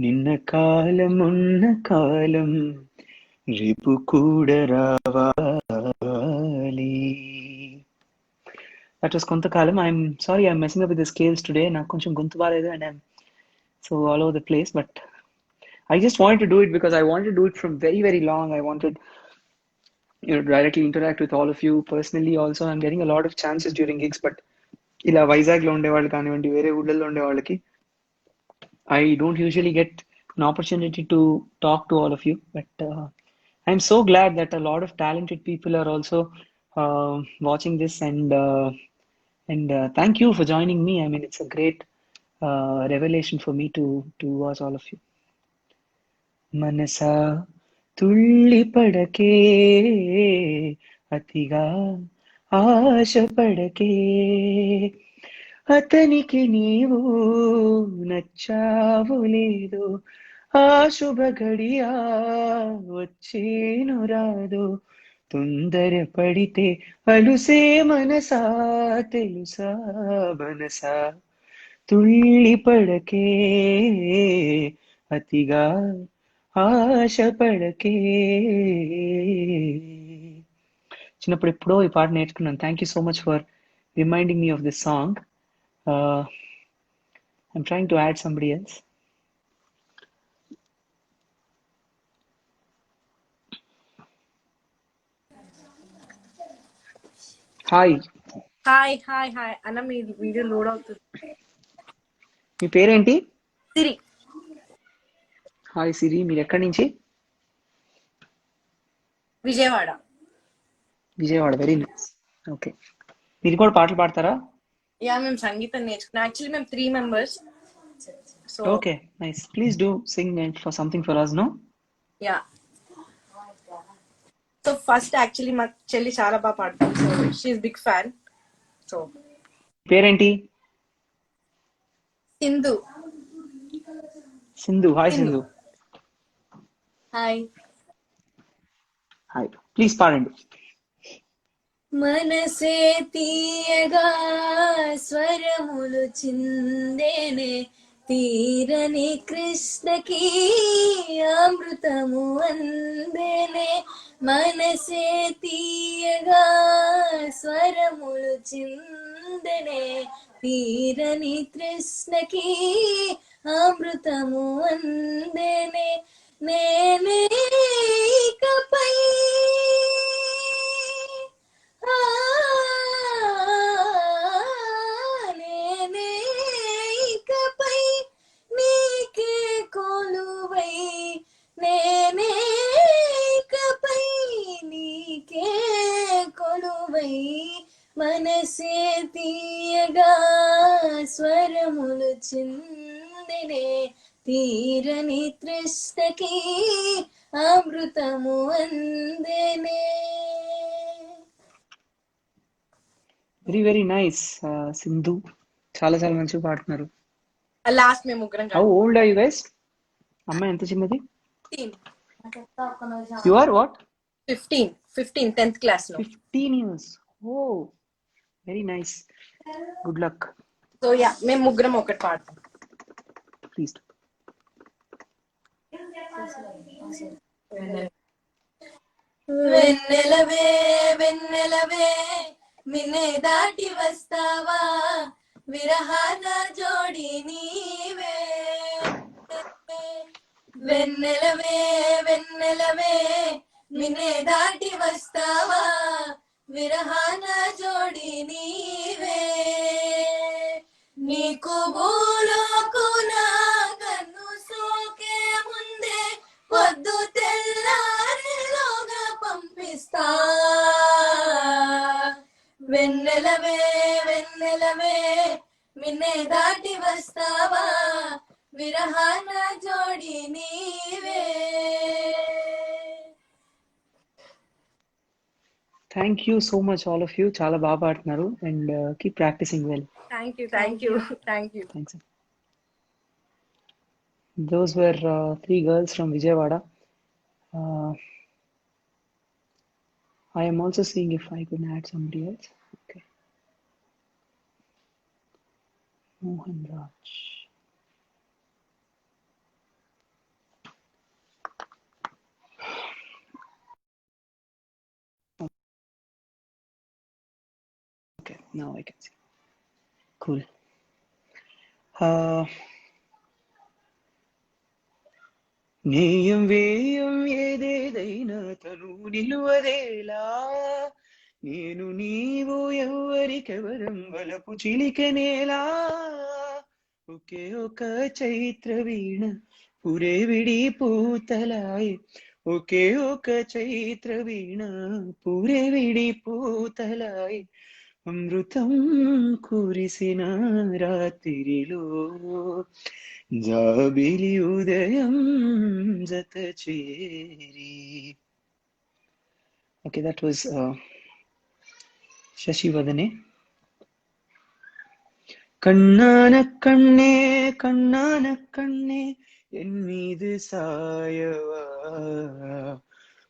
Speaker 4: నిన్న కాలం ఉన్న కాలం రేపు కూడా రావాలి. That was కొంతకాలం. I'm sorry I'm messing up with the scales today. నాకు కొంచెం గొంతు బాలేదు and I'm so all over the place, but I just wanted to do it because I wanted to do it from very very long. I wanted directly interact with all of you personally also. I'm getting a lot of chances during gigs, but ఇలా వైజాగ్లో ఉండేవాళ్ళు కానివ్వండి, వేరే ఊళ్ళల్లో ఉండే వాళ్ళకి I don't usually get an opportunity to talk to all of you, but I'm so glad that a lot of talented people are also watching this and thank you for joining me. I mean, it's a great revelation for me to watch all of you. మనసా తుళ్ళి పడకే అతిగా ఆశపడకే అతనికి నీవు నచ్చావు లేదో ఆ శుభ గడియా వచ్చేను రాదో తొందర పడితే అలుసే మనసా తెలుసా మనసా తుళ్ళి పడకే అతిగా ఆశపడకే. చిన్నప్పుడు ఎప్పుడో ఈ పాట నేర్చుకున్నాను. Thank you so much for reminding me of this song. I'm trying to add somebody else. Hi
Speaker 8: hi hi hi అన్న, మీ వీడియో లోడ్ అవుతుంది.
Speaker 4: మీ పేరేంటి?
Speaker 8: సిరి.
Speaker 4: హాయ్ సిరి, మీరు ఎక్కడి నుంచి?
Speaker 8: Vijayawada.
Speaker 4: Vijayawada, very nice. Okay, మీరు కూడా పాటలు పాడతారా?
Speaker 8: యా, మేము సంగీతం నేర్చుకున్నాం. యాక్చువల్లీ మేము 3 members. So
Speaker 4: okay, nice. Please do sing for something for us, no?
Speaker 8: Ya. So first actually మా చెల్లి చాలా బాగా పాడుతుంది. So she's big fan. So
Speaker 4: పేరేంటి?
Speaker 8: Sindhu.
Speaker 4: Sindhu. Hi Sindhu.
Speaker 8: Hi.
Speaker 4: Hi, please పాడండి.
Speaker 8: మనసే తీయగా స్వరములు చిందేనే తీరని కృష్ణకి అమృతము అందేనే. మనసే తీయగా స్వరములు చిందనే తీరని కృష్ణకి అమృతము అందేనే. నేనే ఇకపై నేనే ఇకపై నీకే కొలువై, నేనే ఇకపై నీకే కొలువై. మనసే తీయగా స్వరములు చిందినే తీరని తృష్ణకి అమృతము అందేనే.
Speaker 4: Very very nice Sindhu. చాలా చాలా మంచిగా పాడుతున్నారు.
Speaker 8: లాస్ట్ మేము ముగ్గురం
Speaker 4: how old are you guys? అమ్మాయి ఎంత చిన్నది?
Speaker 8: 15.
Speaker 4: You are what?
Speaker 8: 15 10th class లో.
Speaker 4: 15 years. Oh, very nice. Good luck.
Speaker 8: So ya, మేము ముగ్గురం ఒకటి పాడతాం.
Speaker 4: ప్లీజ్.
Speaker 8: వెన్నెలవే వెన్నెలవే మిన్నే దాటి వస్తావా, విరహాన జోడి నీవే. వెన్నెలవే వెన్నెలవే మిన్నే దాటి వస్తావా, విరహాన జోడి నీవే. నీకు భూలోకున కన్ను సోకే ముందే పొద్దు తెల్లారిలోగా పంపిస్తా. వెన్నెలవే వెన్నెలవే మిన్నే దాటి వస్తావా, విరహాన జోడి నీవే.
Speaker 4: Thank you so much all of you. చాలా బాగా పాడుతున్నారు. And keep practising well.
Speaker 8: Thank you thank you thank you.
Speaker 4: Thanks. Those were 3 girls from Vijayawada. I am also seeing if I could add somebody else. Okay. Mohan Raj. Okay, now I can see. Cool. నేయం వేయం ఏదేదైనా తను నిలువదేలా, నేను నీవు ఎవరికెవరం వలపు చిలికనేలా. ఒకే ఒక చైత్ర వీణ పురే విడి పూతలాయే, ఒకే ఒక చైత్ర వీణ పురే విడి పూతలాయే. అమృతం కురిసిన రాత్రిలో జాబిలి ఉదయం జత చేరి. Okay, that was Sasivadane. கண்ணான கண்ணே கண்ணான கண்ணே என் மீது சாயவா,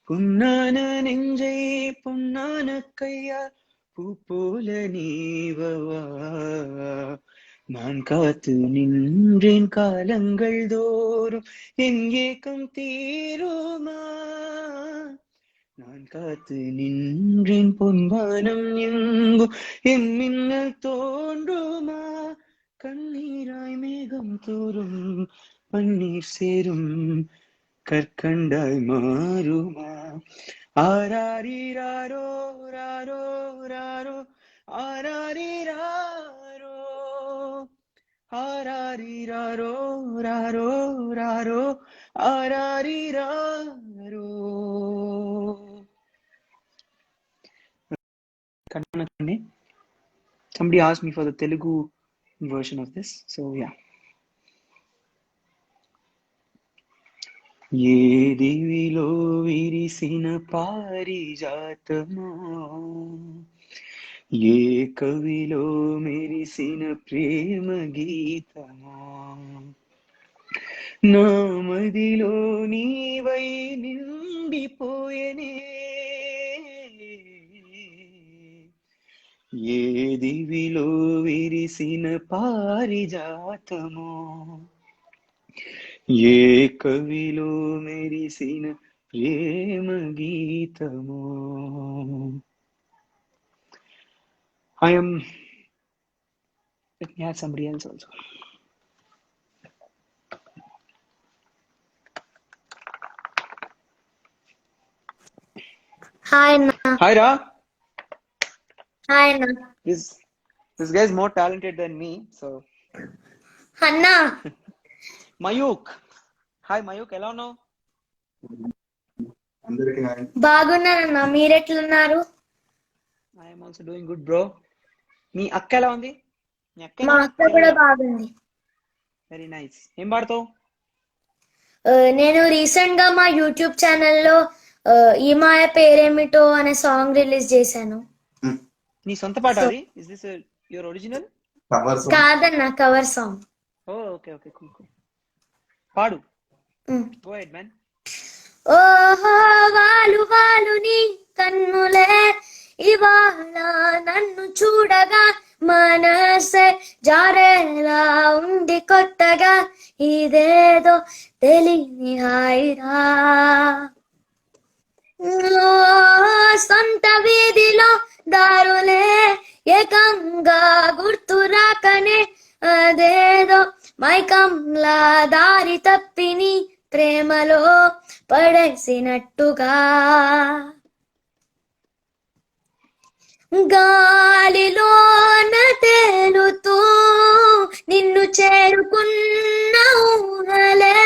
Speaker 4: புண்ணான நெஞ்சை பொன்னான கையால் பூ போல நீவவா. நான் காத்து நின்றேன் காலங்கள் தோறும் என் ஏக்கம் தீருமா. நான் காத்து நின்றேன் பொன்வானம் எங்கும் என் மின்னல் தோன்றுமா. கண்ணீராய் மேகம் தோறும் பன்னீர் சேரும் கற்கண்டாய் மாறுமா. ஆராரிராரோ ராரோ ராரோ ஆராரிராரோ ஆராரிராரோ ராரோ ராரோ ஆராரிராரோ. Kannana Kanne. Somebody asked me for the Telugu version of this, so yeah. ఏ దివిలో విరిసిన పారిజాతమో, ఏ కవిలో మెరిసిన ప్రేమ గీతమో, నా మదిలో నీవై నిండిపోయనే. ఏ దివిలో విరిసిన పారిజాతమో, ఏ కవిలో మెరిసిన ప్రేమ గీతమో. Let me add somebody else also.
Speaker 9: Hi, Anna.
Speaker 4: Hi Ra.
Speaker 9: Hi, Anna.
Speaker 4: This guy is more talented than me, so.
Speaker 9: Anna.
Speaker 4: Mayuk. Hi Mayuk, ఎలా ఉన్నావు?
Speaker 9: బాగున్నానన్నా, మీరెట్లున్నారు?
Speaker 4: I am also doing good, bro. మీ అక్క ఎలా ఉంది? మీ అక్క
Speaker 9: మా అక్క కూడా బాగుంది.
Speaker 4: Very nice. ఏం పాడతావు?
Speaker 9: నేను రీసెంట్ గా మా యూట్యూబ్ ఛానల్లో ఈ మాయ పేరేమిటో అనే సాంగ్ రిలీజ్ చేశాను.
Speaker 4: నీ సొంత పాట అది? Is this your original?
Speaker 9: కాదన్నా, కవర్ సాంగ్.
Speaker 4: ఓ ఓకే ఓకే, కూల్ కూల్. పాడు. Go head man.
Speaker 9: ఓహో వాలు వాలు నీ కన్నులే ఇవాళ నన్ను చూడగా మనసే జారేలా ఉంది కొత్తగా, ఇదేదో తెలియని హాయిరా. సొంత వీధిలో దారులే ఏకంగా గుర్తు రాకనే, అదేదో మైకంలా దారి తప్పిని ప్రేమలో పడేసినట్టుగా, గాలిలోన తేలుతూ నిన్ను చేరుకున్న ఊహలే,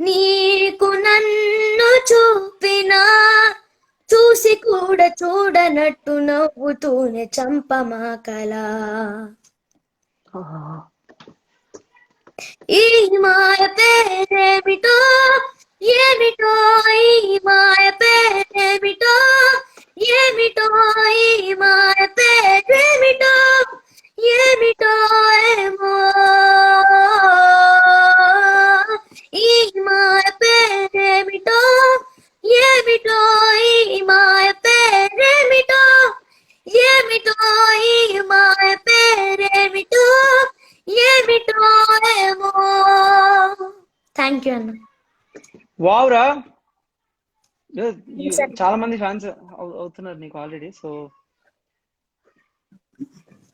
Speaker 9: నీకు నన్ను చూపినా చూసి కూడా చూడనట్టు నవ్వుతూనే చంపమాకలా. ఈ మాయ పేరేమిటో ఏమిటో, ఈ మాయ పేరేమిటో ఏమిటో, ఈ మాయ పేరేమిటో ఏమిటో ఏమో, ఈ మాయ పేరేమిటో ఏమిటో, ఈ మాయ పేరేమిటో ఏమిటో, ఈ మాయ పేరేమిటో ఏమిటో ఏమో. థ్యాంక్ యూ అన్న.
Speaker 4: వావ్ రా, చాలా మంది ఫ్యాన్స్ అవుతున్నారు నీకు already. So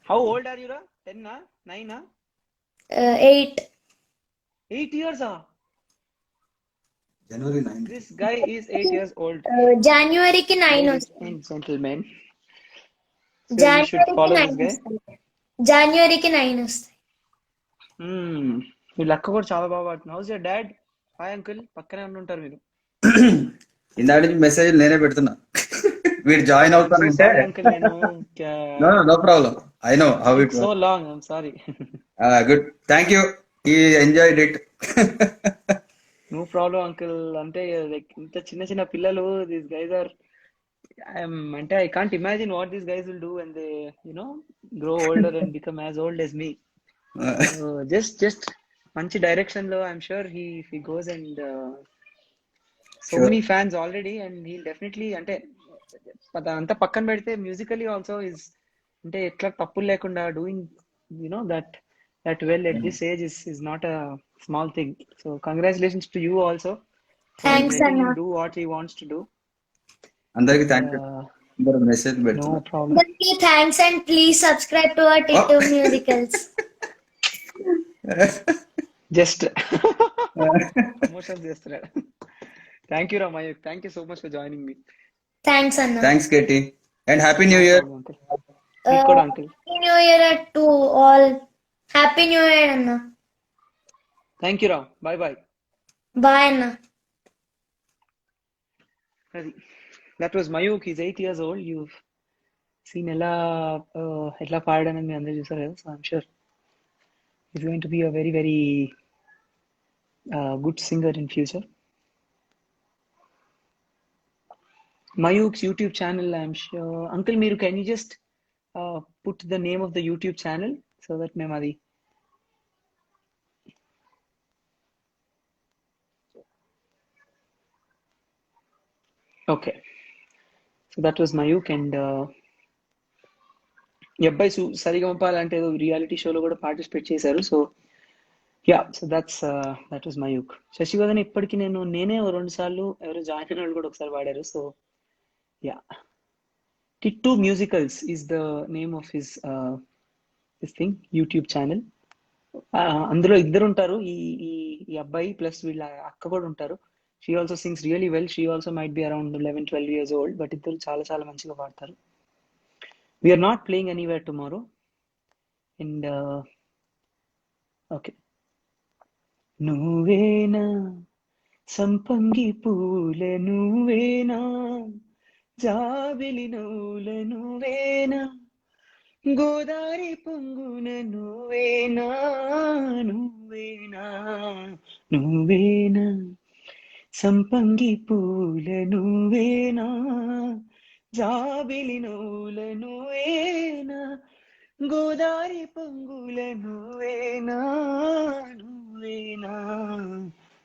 Speaker 4: how old are you రా? 10 ఆ 9 ఆ? 8 years ah?
Speaker 10: January 9.
Speaker 4: This guy is 8 years old.
Speaker 9: జనవరికి 9 వస్తుంది.
Speaker 4: Gentleman. So you should follow this guy.
Speaker 9: జనవరికి 9 వస్తాయి.
Speaker 4: మీ లక్క కూడా చాలా బాగా పాడుతుంది. House your dad? Hi uncle. పక్కనే ఉంటారు మీరు.
Speaker 10: ఇందాక నుంచి మెసేజ్ నేనే పెడుతున్నా, వీడు జాయిన్ అవుతాను.
Speaker 4: అంకుల్ నేను
Speaker 10: no problem, I know how it
Speaker 4: so long, I am sorry.
Speaker 10: Good, thank you, he enjoyed it.
Speaker 4: No problem uncle. అంటే లైక్ ఇంత చిన్న చిన్న పిల్లలు, దీస్ గైస్ ఆర్ అంటే I can't imagine what these guys will do when they, grow older and become as old as me. So just మంచి direction లో I'm sure if he goes and so
Speaker 10: Sure.
Speaker 4: many fans already and he'll definitely అంటే అంతా పక్కన పెడితే musically also is అంటే ఎట్లా తప్పులు లేకుండా doing that well at this age is not a small thing. So congratulations to you also for
Speaker 9: thanks
Speaker 4: letting
Speaker 9: అన్న.
Speaker 4: him do what he wants to do.
Speaker 10: అందరికి థ్యాంక్ యూ. అందరూ మెసేజ్
Speaker 4: No
Speaker 10: పెడుతున్నారు.
Speaker 4: problem.
Speaker 9: అందరికీ thanks and please subscribe to our Tittu musicals.
Speaker 4: Just promotion చేస్తున్నాడు. Thank you Ramayya, thank you so much for joining me.
Speaker 9: Thanks అన్న.
Speaker 10: Thanks KT and happy new year.
Speaker 4: మీకు కూడా uncle.
Speaker 9: Happy new year to all. Happy new year అన్న.
Speaker 4: Thank you Ram, bye bye.
Speaker 9: Bye అన్న.
Speaker 4: అది that was Mayuk, is 8 years old. You scene ఎట్లా పాడానని మీ అందరూ చూసారు కదా. So I'm sure is going to be a very very good singer in future. Mayuk's YouTube channel, I'm sure. Uncle, Meeru, can you just put the name of the YouTube channel so that Memadi. Okay. So that was Mayuk and ఈ అబ్బాయి సరిగమప లాంటి ఏదో రియాలిటీ షోలో కూడా పార్టిసిపేట్ చేశారు. So so that was Mayukh. Shashivardhan ఇప్పటికి నేనే 2 సార్లు, ఎవరో జాయిన్ అయిన వాళ్ళు కూడా ఒకసారి పాడారు. So Tittu Musicals is the name of his this thing, YouTube channel. అందులో ఇద్దరు ఉంటారు, ఈ అబ్బాయి ప్లస్ వీళ్ళ అక్క కూడా ఉంటారు. She also sings really well. She also might be around 11-12 years old. But ఇద్దరు చాలా చాలా మంచిగా పాడతారు. We're not playing anywhere tomorrow and okay. నువ్వేనా సంపంగి పూల, నువ్వేనా జాబిలి నవ్వుల, నువ్వేనా గోదారి పొంగున, నువ్వేనా నువ్వేనా నువ్వేనా సంపంగి పూల, నువ్వేనా జాబిలి నవ్వుల, నువ్వేనా గోదారి పొంగుల, నువ్వేనా నువ్వేనా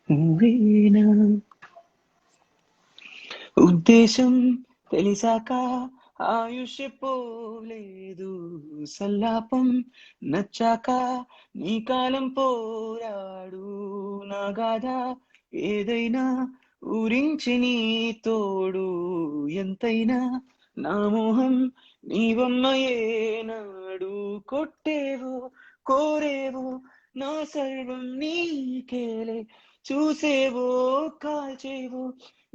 Speaker 4: నువ్వేనా. ఉద్దేశం తెలిసాక ఆయుష్ పోలేదు, సల్లాపం నచ్చాక నీ కాలం పోరాడు, నా గాథ ఏదైనా ఊరించి నీ తోడు, ఎంతైనా నా మోహం నీవమ్మయేనాడు. కొట్టేవో కోరేవో నా సర్వం నీకేలే, చూసేవో కాల్చేవో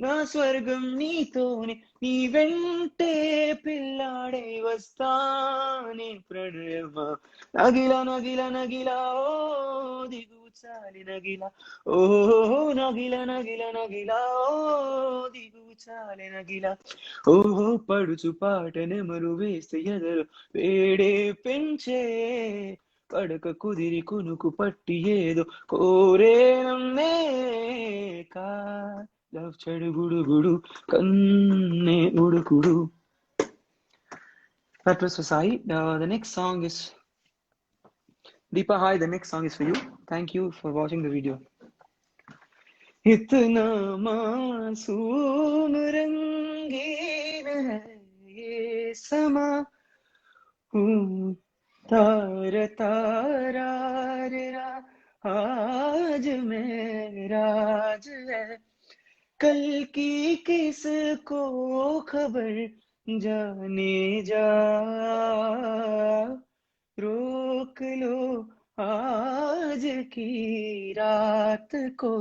Speaker 4: నా స్వర్గం నీతోనే, నీ వెంటే పిల్లాడే వస్తానే ప్రణయమా. నగిల నగిల నగిల ఓ దిగు చాలి నగిల, ఓ నగిల నగిల నగిల ఓ దిగు చాలి నగిల, ఓహో పడుచు పాట నెమరు వేస్తే ఎదరు వేడే పెంచే, పడక కుదిరి కునుకు పట్టి ఏదో కోరే నన్నే కా లవ్ చెడు గుడుగుడు కన్నే ఉడుకుడు. That was for Sai. The next song is Deepa. Hi, the next song is for you. Thank you for watching the video. इतना मासूम रंगीन है ये समा, तारा तारा रे रा आज मेरा राज है, कल की किसको खबर जाने जा, रोक लो आज की रात को,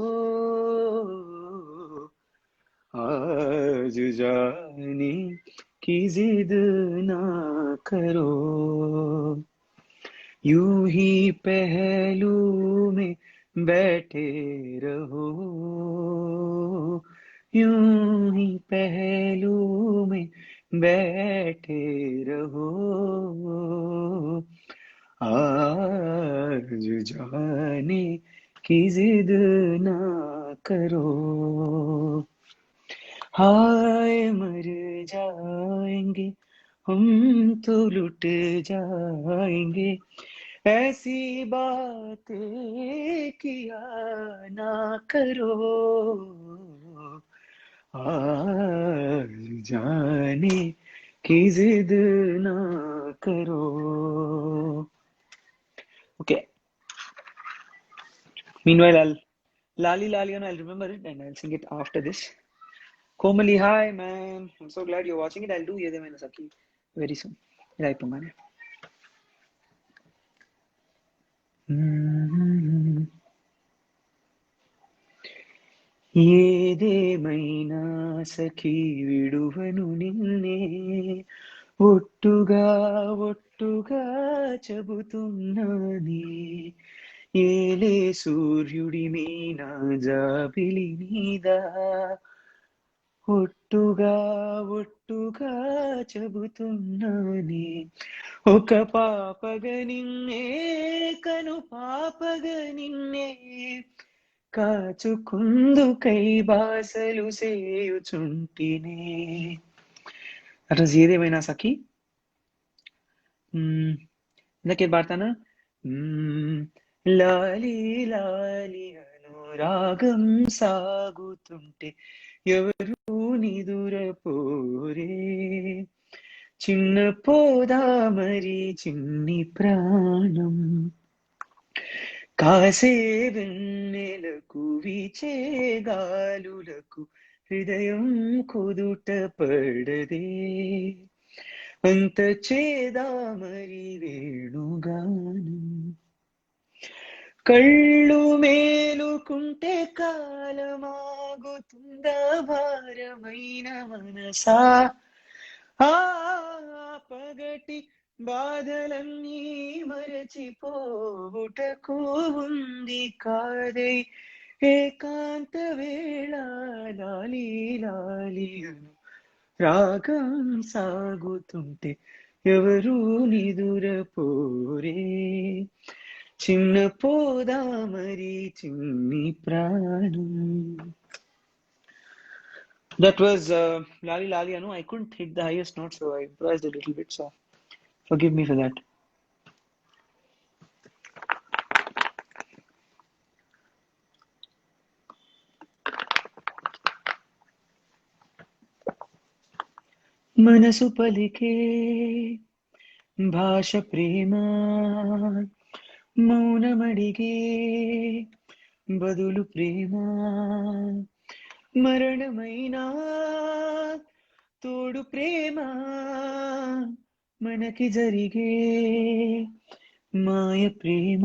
Speaker 4: आज जाने की जिद ना करो, यूं ही पहलू में बैठे रहो, यूं ही पहलू में बैठे रहो, आज जाने की जिद ना करो. हाय मर जाएंगे हम तो लुट जाएंगे ऐसी बातें किया ना करो आज जाने की जिद ना करो. Okay. Meanwhile, Lali and I'll remember it and I'll sing it after this. Komali, hi man. I'm so glad you're watching it. I'll do Yedemaina Saki very soon. Right, Pumane. ఏదేమైనా సఖీ విడువను నిన్నే ఒట్టుగా చెబుతున్నానే ఏలే సూర్యుడి మీనా జాబిలి మీద ఒట్టుగా చెబుతున్నానే ఒక పాపగా నిన్నే కను పాపగా నిన్నే కాచుకుందుకై బాసలు సేయుచుంటినే. అట్లా ఏదేమైనా సఖి ఇందాకే పాడతానా లాలి లాలి అనురాగం సాగుతుంటే ఎవరు నిదురపోరే చిన్న పోదా మరి చిన్ని ప్రాణం కాసే వెన్నెలకు వీచే గాలులకు హృదయం కుదుట పడదే అంత చేదా మరి వేణుగానం కళ్ళు మేలుకుంటే కాలమాగుతుందా భారమైన మనసా ఆ పగటి బాధలన్నీ మరచిపోవుటకు ఉంది కాదై ఏకాంత వేళ లాలి లాలి అను రాగం సాగుతుంటే ఎవరు నిదురపోరే చిన్న పోదా మరి చిన్ని ప్రాణం. That was Lali Lali Anu. I couldn't hit the highest note, so I improvised a little bit. So forgive me for that. మనసు పలికే భాష ప్రేమ మౌనమడిగే బదులు ప్రేమ మరణమైనా తోడు ప్రేమ మనకి జరిగే మాయ ప్రేమ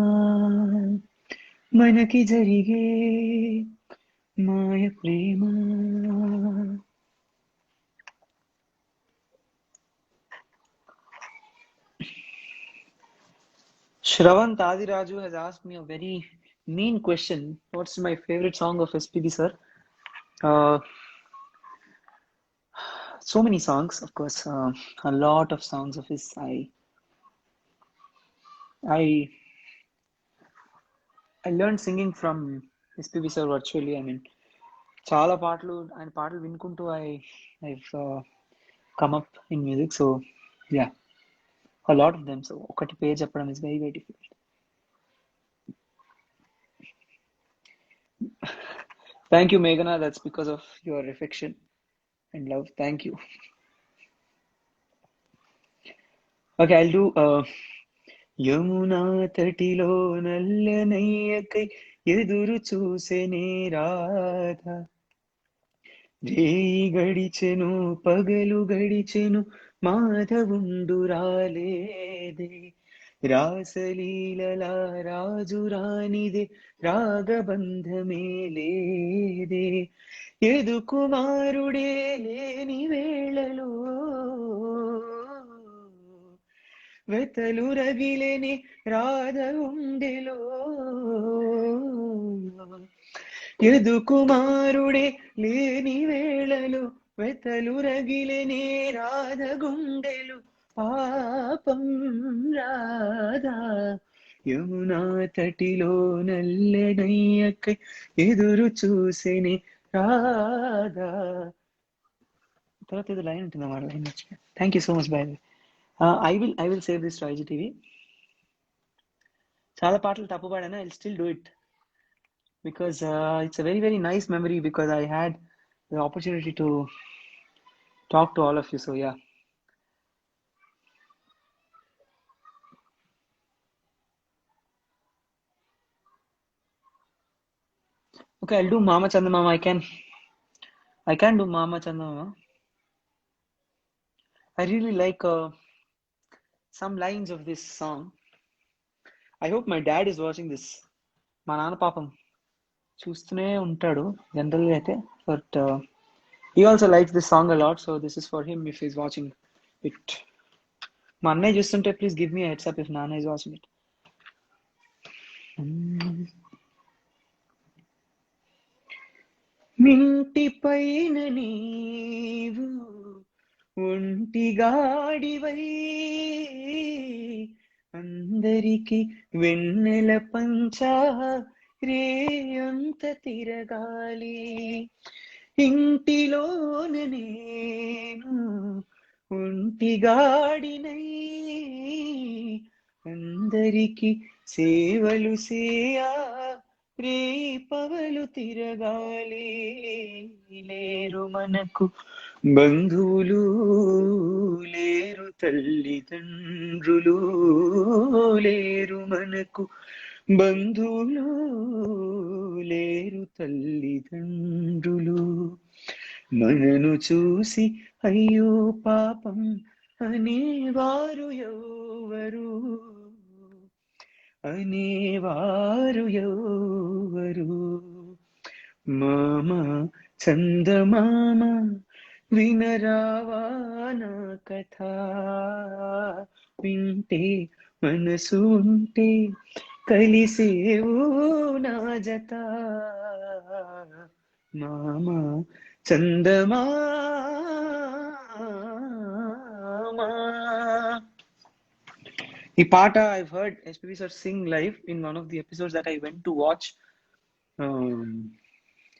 Speaker 4: మనకి జరిగే మాయ ప్రేమ. Shravant Adiraju has asked me a very mean question. What's my favorite song of SPB sir? So many songs, of course. A lot of songs of his. I learned singing from SPB sir virtually. I mean, చాలా పాటలు ఆయన పాటలు వినుకుంటూ I've come up in music. So yeah, a lot of them. So ఒకటి పేరు చెప్పడం is very, very difficult. Thank you, Meghana. That's because of your affection and love. Thank you. Okay, I'll do Yamuna తటిలో నల్లనయ్యకై ఎదురు చూసెనే రాధ రేయి గడిచెను పగలు గడిచెను మాధవుండు రాలేదే రాసలీలలా రాజు రానిదే రాగబంధమే లేదే ఎదు కుమారుడే లేని వేళలో వెతలు రగిలేని రాధ ఉండెలో ఎదు కుమారుడే లేని వేళలో వెతలు రగిలేని రాధ గుండెలు పాపం రాధా యమునా తటిలో నల్లనయ్యకై ఎదురు చూసెని రాధా తర్వాత ఏదో లైన్ ఉంటుంది అన్నమాట, లైన్ మర్చిపోయా. Thank you so much bye. I will save this to IGTV. చాలా పాటలు తప్పు పాడాను, I will still do it because it's a very very nice memory because I had the opportunity to talk to all of you. So yeah. Okay, I'll do Mama Chandamama. I can do Mama Chandamama. I really like some lines of this song. I hope my dad is watching this. మా నాన్న పాపం చూస్తూనే ఉంటాడు జనరల్గా అయితే, but he also likes this song a lot, so this is for him if he's watching it. మా అన్నయ్య చూస్తుంటే please give me a heads up if Nana is watching it. మింటి పైన నీవు ఒంటిగాడివై అందరికి వెన్నెల పంచా రే అంత తిరగాలి, ఇంటిలోన నేను ఒంటిగాడినై అందరికి సేవలు సేయా రే పవలు తిరగాలి. లేరు మనకు బంధువులు, లేరు తల్లిదండ్రులు, లేరు మనకు బంధువులు, లేరు తల్లిదండ్రులు, మనను చూసి అయ్యో పాపం అనేవారు ఎవరు, అనేవారు ఎవరు. మామ చందమామ వినరావా నా కథ, వింటే మనసు ఉంటే కలిసేవు నా జత. మామ చందమామ. ఈ పాట I've heard SPB sir sing live in one of the episodes that I went to watch,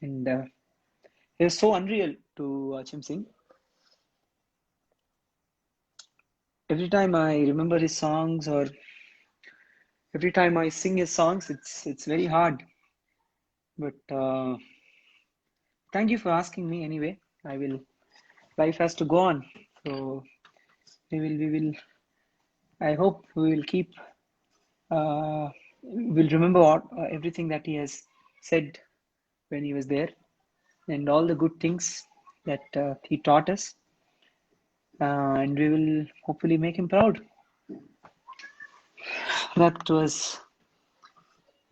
Speaker 4: and it was so unreal to watch him sing. Every time I remember his songs or every time I sing his songs, it's very hard, but thank you for asking me anyway. Life has to go on, so we will I hope we will keep we'll remember everything that he has said when he was there and all the good things that he taught us, and we will hopefully make him proud. That was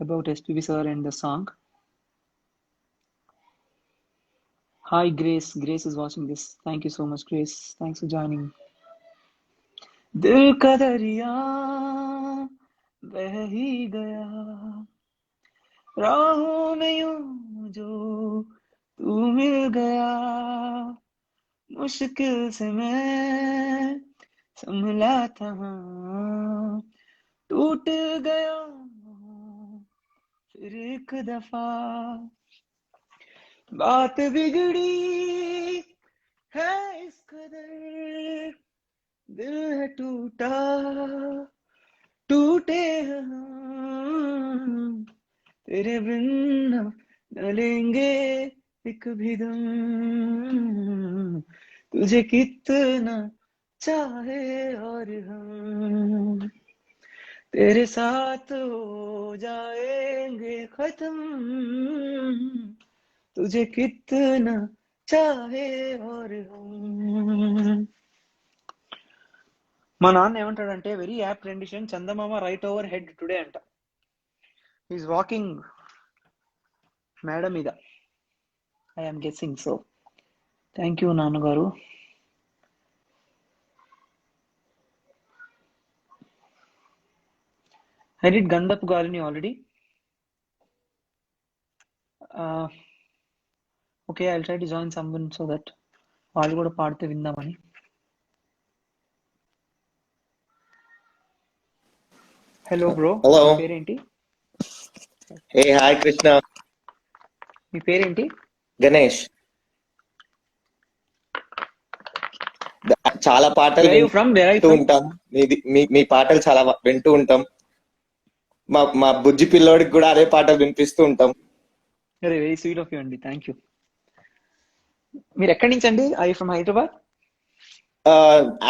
Speaker 4: about SPB sir and the song. Hi Grace is watching this. Thank you so much Grace, thanks for joining. दिल का दरिया बह ही गया राहों में यूं जो तू मिल गया, मुश्किल से मैं संभला था टूट गया फिर एक दफा, बात बिगड़ी है इस कदर दिल है टूटा टूटे हम तेरे बिन न लेंगे एक भी दम, तुझे कितना चाहे और हम तेरे साथ हो जाएंगे खत्म, तुझे कितना चाहे और हम. మా నాన్న ఏమంటాడంటే వెరీ యాప్ రెండిషన్, చందమామ రైట్ ఓవర్ హెడ్ టుడే అంట. ఈజ్ వాకింగ్ మేడ మీద, I'm guessing. So thank you నాన్నగారు. ఐ డిడ్ గంధపు గాలిని already. Okay, I try to join someone so that వాళ్ళు కూడా పాడితే విందామని. Hello bro.
Speaker 11: హలో.
Speaker 4: మీ పేరేంటి?
Speaker 11: Hey hi Krishna.
Speaker 4: మీ పేరేంటి?
Speaker 11: గణేష్. చాలా పాటలు
Speaker 4: Where are you from? Where are you
Speaker 11: వింటూ
Speaker 4: from?
Speaker 11: ఉంటాం. మీ పాటలు చాలా వింటూ ఉంటాం. మా బుజ్జి పిల్లోడికి కూడా అదే పాటలు వినిపిస్తూ ఉంటాం.
Speaker 4: Very sweet of you అండి. Thank you. మీరు ఎక్కడి నుంచి అండి? I from Hyderabad?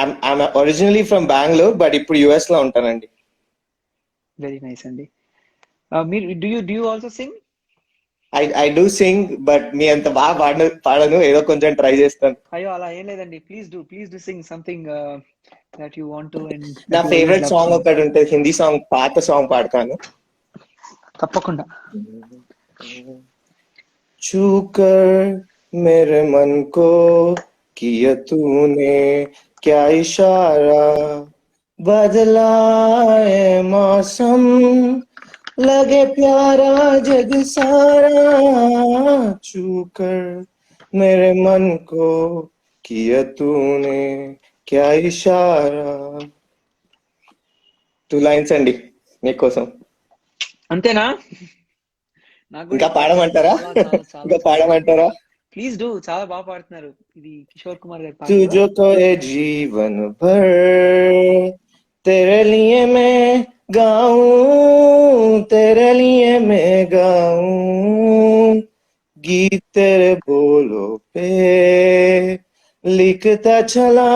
Speaker 11: I'm originally from Bengaluru, but ఇప్పుడు యుఎస్ లో ఉంటానండి.
Speaker 4: వెరీ నైస్ అండి. మీరు do you also sing?
Speaker 11: I do sing, but మీ అంత బాగా పాడను, ఏదో కొంచెం ట్రై చేస్తాను.
Speaker 4: అయ్యో అలా ఏం లేదండి. Please do Singh something that you want to. And
Speaker 11: నా ఫేవరెట్ సాంగ్ ఒకటి ఉంటుంది, హిందీ సాంగ్, పాత సాంగ్ పాడతాను.
Speaker 4: తప్పకుండా.
Speaker 11: छूकर मेरे मन को किया तूने क्या इशारा, बदला है मौसम, लगे प्यारा जग सारा, छूकर मेरे मन को किया तूने क्या इशारा. 2 lines అండి మీకోసం.
Speaker 4: అంతేనా?
Speaker 11: ఇంకా పాడమంటారా? ఇంకా పాడమంటారా?
Speaker 4: Please do. చాలా బాగా పాడుతున్నారు. ఇది కిషోర్ కుమార్ గారి పాట.
Speaker 11: तुझो कोई जीवन भर तेरे लिए मैं गाऊं, तेरे लिए मैं गाऊं, गीत तेरे बोलों पे लिखता चला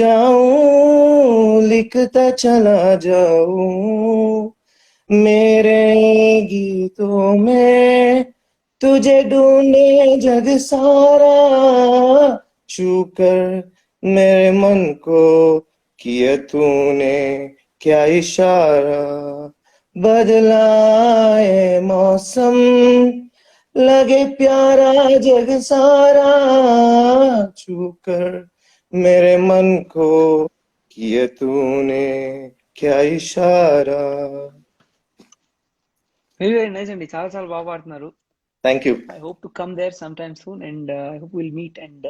Speaker 11: जाऊं, लिखता चला जाऊं, मेरे गीतों में तुझे ढूंढे जग सारा, छूकर मेरे मन को किया तूने क्या इशारा, बदला है मौसम, लगे प्यारा जग सारा, छूकर मेरे मन को किया तूने क्या इशारा.
Speaker 4: వెరీ నైస్ అండి. చాలా చాలా బాగా పాడుతున్నారు.
Speaker 11: Thank you.
Speaker 4: I hope to come there sometime soon, and I hope we'll meet and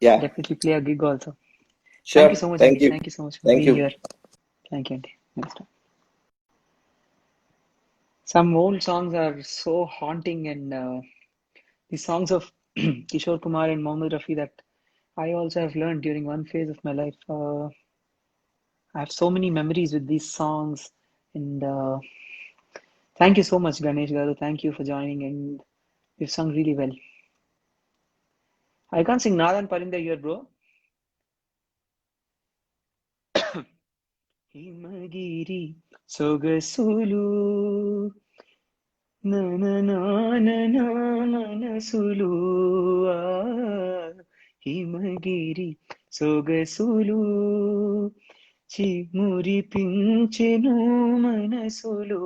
Speaker 11: Yeah,
Speaker 4: definitely play a gig also.
Speaker 11: sure.
Speaker 4: Thank you so much.
Speaker 11: Thank you.
Speaker 4: Thank you so much for
Speaker 11: Thank
Speaker 4: being
Speaker 11: you.
Speaker 4: here. Thank you, Andy. Next time. Some old songs are so haunting, and the songs of Kishore Kumar and Mohammed Rafi that I also have learned during one phase of my life. I have so many memories with these songs, and thank you so much, Ganesh Garu. Thank you for joining, and you've sung really well. I can't sing Nadan Parinde here, bro. Himagiri Sogasulu na na na na na manasulu, Himagiri Sogasulu చిమురి పించెను మనసులు,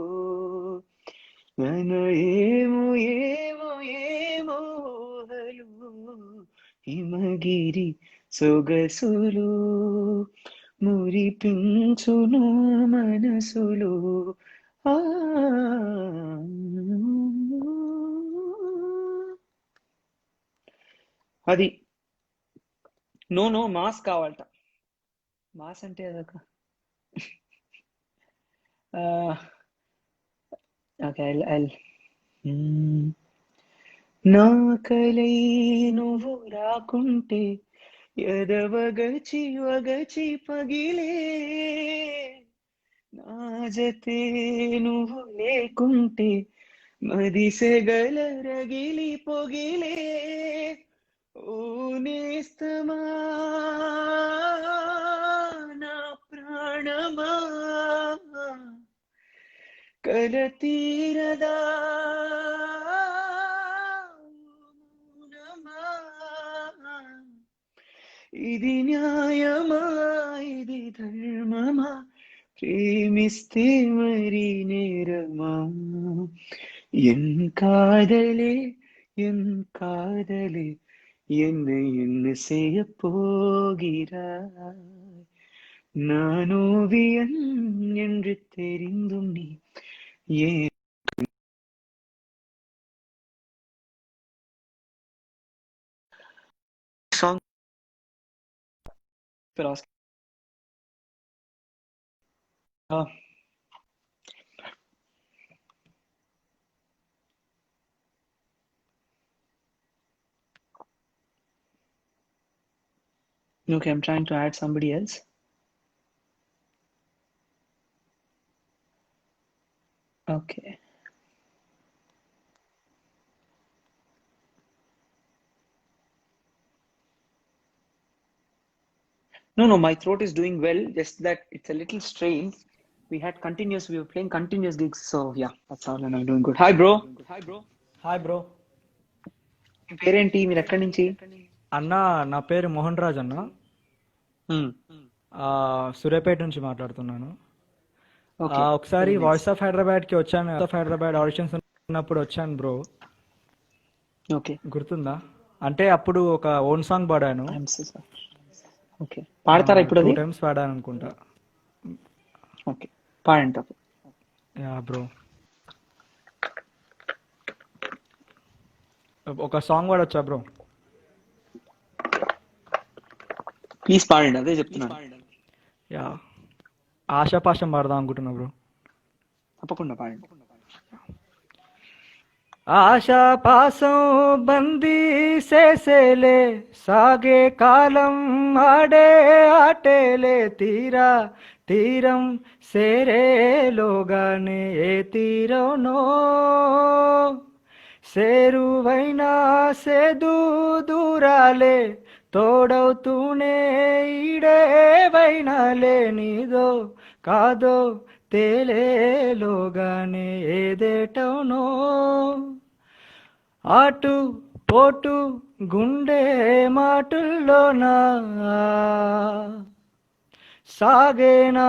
Speaker 4: నన్ను ఏమో ఏమో ఏమో ఊహలు, హిమగిరి సొగసులు మురిపించును మనసులు. అది నో మాస్ కావాలట. మాస్ అంటే అదొక ఓకే. నా కలై నువ్వు రాకుంటే ఎదవగచి వగచి పగిలే, నా జతే నువ్వు లేకుంటే మదిసెగల రగిలి పొగిలే, ఓ నేస్తమా నా ప్రాణమా కల తీరదా ఇది న్యాయమా ఇది ధర్మమా, ప్రేమిస్తే మరి నేరమా, ఎన్ కాదలే என்ன செய்ய போகிறாய், நான் ஓவியன் என்று தெரிந்தும் நீ ஏன் song for asking. Okay, I'm trying to add somebody else. Okay. No, my throat is doing well, just that it's a little strained. We were playing continuous gigs, so yeah, that's all, and I'm doing good. Hi, bro.
Speaker 12: Hi bro.
Speaker 4: మీ పేరేంటి? మీరు ఎక్కడి నుంచి?
Speaker 12: అన్న నా పేరు మోహన్ రాజ్ అన్న. సూర్యాపేట నుంచి మాట్లాడుతున్నాను. ఒకసారి వాయిస్ ఆఫ్ హైదరాబాద్కి వచ్చాను. వాయిస్ ఆఫ్ హైదరాబాద్ ఆడిషన్స్ ఉన్నప్పుడు వచ్చాను బ్రో.
Speaker 4: ఓకే,
Speaker 12: గుర్తుందా? అంటే అప్పుడు ఒక ఓన్ సాంగ్ పాడాను.
Speaker 4: ఓకే, పాడతారా ఇప్పుడు?
Speaker 12: 2 times పాడాను అనుకుంటా.
Speaker 4: ఓకే, పాడండి తప్పు.
Speaker 12: యా బ్రో, ఒక సాంగ్ పాడొచ్చా బ్రో?
Speaker 4: ప్లీజ్ పాడండి, అదే చెప్తున్నాను.
Speaker 12: యా, ఆశాపాశం పాడదాం అనుకుంటున్నా బ్రో.
Speaker 4: తప్పకుండా పాడండి.
Speaker 12: ఆశాపాసం బందీ సేసేలే, సాగే కాలం ఆడే ఆటేలే, తీరం సేరేలోగానే ఏ తీరనో సేరువైనా సేదు దూరాలే, తోడవుతూనే ఈడేవైనాలే, నీదో కాదో తేలేలోగానే ఏదేటవునో, ఆటు పోటు గుండె మాటుల్లోనా సాగేనా,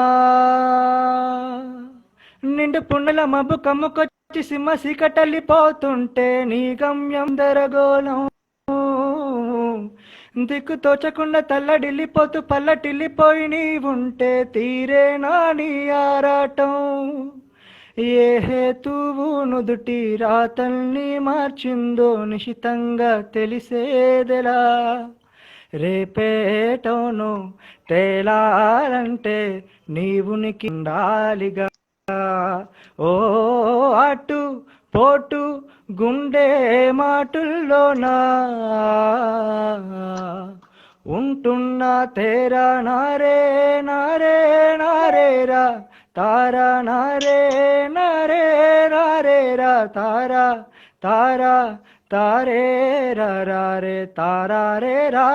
Speaker 12: నిండు పుండల మబ్బు కమ్ముకొచ్చి సింహ సీకటల్లిపోతుంటే నీ గమ్యం దరగోళం, దిక్కు తోచకుండా తల్లడిల్లిపోతూ పల్లటిల్లిపోయి నీ ఉంటే తీరేనా నీ ఆరాటం, ఏ హేతువు నుదుటి రాతల్ని మార్చిందో నిశితంగా తెలిసేదెలా, రేపేటోను తేలాలంటే నీవునికి ఉండాలిగా, ఓ అటు పోటు గుండె మాటుల్లోనా ఉంటున్నా తేరా నారే నారే నారేరా, తారా నారే నారే నారేరా, తారా తారా తారే రే తారా రే రా.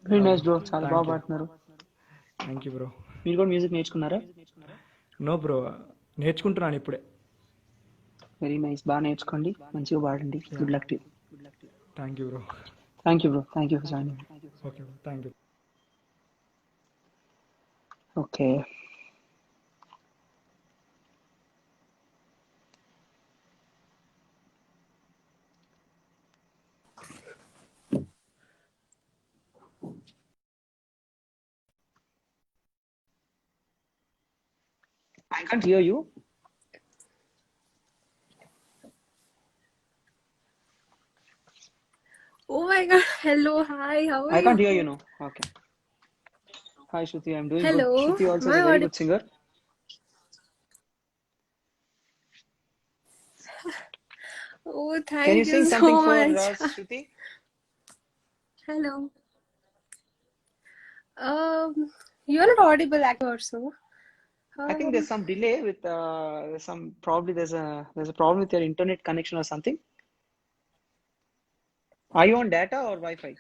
Speaker 4: వెరీ నైస్ బ్రో, చాలా బాగా పాడుతున్నారు.
Speaker 12: Thank you bro.
Speaker 4: మీరు కూడా మ్యూజిక్ నేర్చుకున్నారా?
Speaker 12: నో బ్రో, నేర్చుకుంటున్నాను ఇప్పుడే.
Speaker 4: వెరీ నైస్, బాగా నేర్చుకోండి, మంచిగా పాడండి. Good luck to you.
Speaker 12: Thank you bro.
Speaker 4: Thank you bro, thank you for joining.
Speaker 12: Okay bro, thank you.
Speaker 4: Okay, I can't hear you.
Speaker 7: Oh my god. Hello, hi, how are you?
Speaker 4: I can't hear you now. Okay. Hi Shruti, I'm doing
Speaker 7: Hello.
Speaker 4: good. Shruti also is
Speaker 7: My
Speaker 4: a very
Speaker 7: audio-
Speaker 4: good singer.
Speaker 7: Oh, thank
Speaker 4: Can you sing
Speaker 7: so
Speaker 4: something for
Speaker 7: much.
Speaker 4: us, Shruti?
Speaker 7: Hello. You're not audible actually also.
Speaker 4: I think there's some delay with there's a problem with your internet connection or something. Are you on data or Wi-Fi?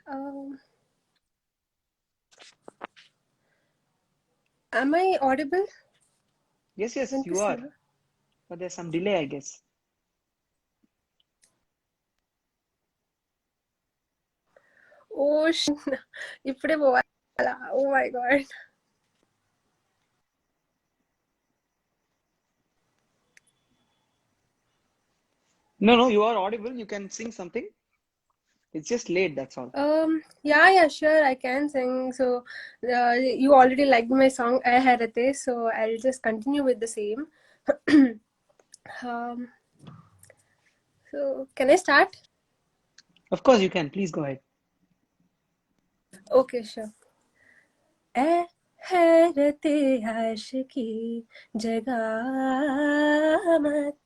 Speaker 7: Am I audible?
Speaker 4: Yes, you are. But there's some delay, I guess.
Speaker 7: Oh ఇప్పుడే పోవాలా? Oh my god.
Speaker 4: No, you are audible. You can sing something. It's just late, that's all.
Speaker 7: Yeah, sure, I can sing. So you already liked my song I Harate, so I'll just continue with the same. So can I start?
Speaker 4: Of course you can. Please go ahead.
Speaker 7: Okay, sure. ऐ हैरते आशिकी जगा मत,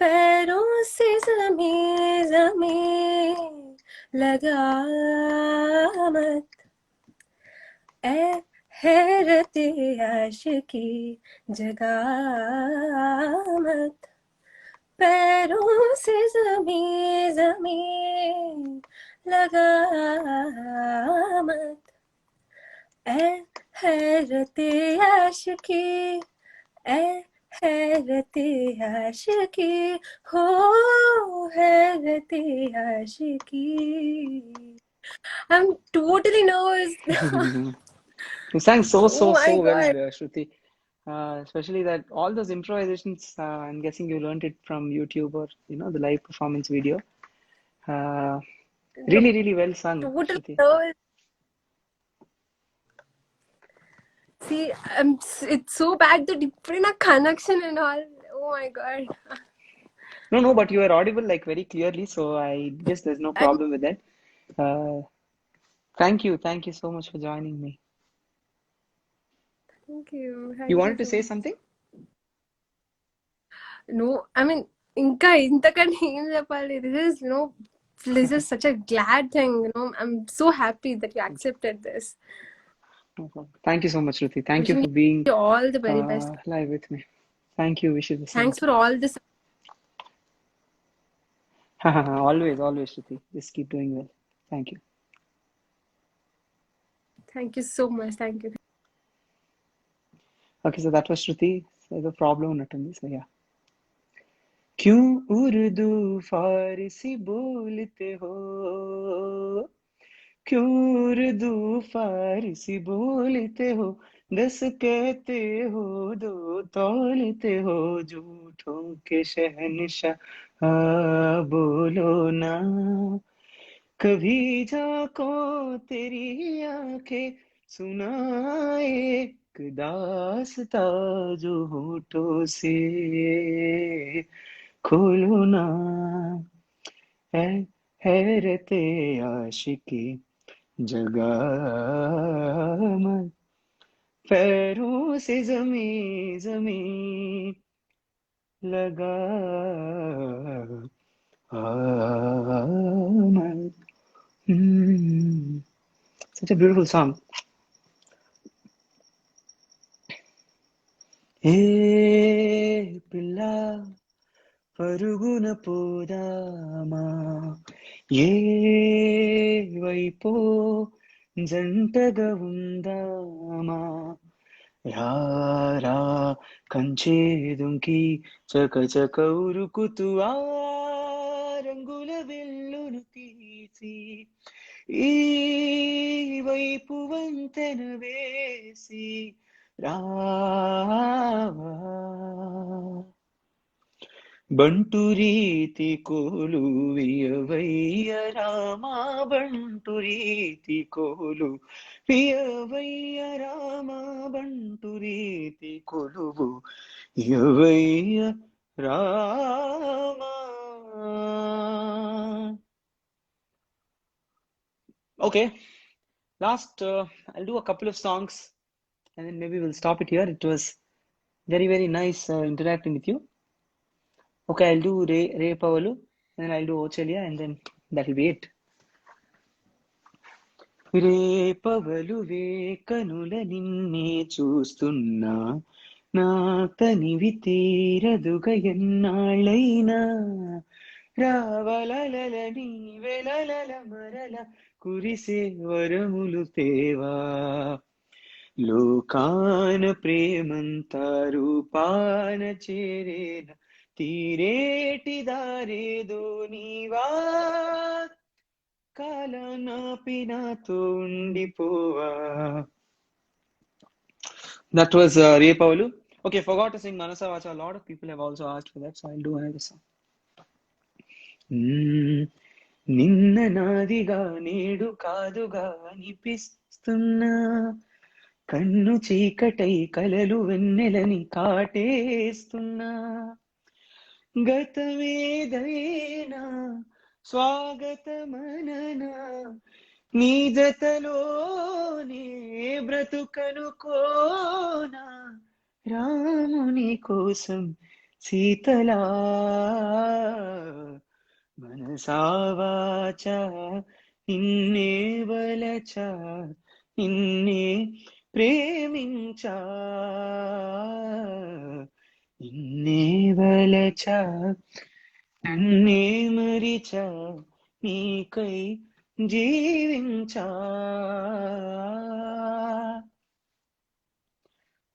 Speaker 7: पैरों से ज़मीं
Speaker 13: लगा मत ए हैरते आशिकी जगा मत पैरों से जमीन जमीन लगा मत ए हैरते आशिकी ए हैरते आशिकी हो हैरते आशिकी I'm totally nervous.
Speaker 4: You sang so
Speaker 13: Oh my
Speaker 4: well,
Speaker 13: god.
Speaker 4: Shruti. Especially that all those improvisations. I'm guessing you learned it from YouTube or the live performance video. Really well sung,
Speaker 13: Totally
Speaker 4: Shruti.
Speaker 13: nervous. See, it's so bad that different connection and all. Oh my god.
Speaker 4: No, but you are audible like very clearly, so I guess there's no problem with that. Thank you so much for joining me.
Speaker 13: Thank you.
Speaker 4: You wanted to say something?
Speaker 13: No, I mean, ఇంకా ఇంతకన్నా ఏం చెప్పాలి. This is such a glad thing. I'm so happy that you accepted this.
Speaker 4: No problem. Thank you so much, Shruti. Thank you for being
Speaker 13: all the very best.
Speaker 4: Live with me. Thank you. Wish you the same.
Speaker 13: Thanks for all this.
Speaker 4: Always, Shruti. Just keep doing well. Thank you.
Speaker 13: Thank you so much. Thank you.
Speaker 4: Okay, so that was Shruti. So the problem unnatundi. So yeah. क्यों उर्दू फारसी बोलते हो, क्यों उर्दू फारसी बोलते हो, 10 कहते हो 2 तौलते हो, झूठों के शहंशाह बोलो ना, कभी झांको तेरी आंखें सुनाए एक दास्तां जो होठों से खोलो ना, हैरते आशिकी जगा मत, पैरों से जमीन लगा मत. Such a beautiful song. ఏ పిల్ల పరుగున పోదామా, ఏ వైపో జంటగా ఉందామా, రారా కంచే దుంకి చకచక ఉరుకుతూ ఆ రంగుల వెల్లును తీసి, ఈ వైపు వంతెన వేసి రావా, బంటు రీతి కోలు వియవయ్య రామా, బంటు రీతి కోలు వియవయ్య రామా, బంటు రీతి కొలువు వియవయ్య Rama. Okay, last I'll do a couple of songs and then maybe we'll stop it here. It was very nice interacting with you. Okay, I'll do Ray Pavalu and then I'll do Ochelia and then that'll be it. రే పవలు వే కనుల నిన్నే చూస్తున్నా, నా తనివి తీరదుగ ఎన్నాళ్ళైనా, రావలల నీ వెలల మరల కురిసే వరములు తేవా, లోకాన ప్రేమంతా రూపాన చేరేన, తీరేటి దారేదో నీవా, కాలనాపి నాతో ఉండిపోవా. That was Ray Pavalu. Okay, forgot to sing Manasa Vacha. A lot of people have also asked for that, so I'll do another song. నిన్న నాదిగా నేడు కాదుగా అనిపిస్తున్నా, కన్ను చీకటై కలలు వెన్నెలని కాటేస్తున్నా, గతమేదైనా స్వాగతమననా, నీ జతలోనే బ్రతుకనుకోనా, రాముని కోసం సీతలా, మనసా వాచా ఇన్నే వలచా ఇన్నే ప్రేమించా ఇన్నే వలచా నన్నే మరిచా నీకై జీవించా.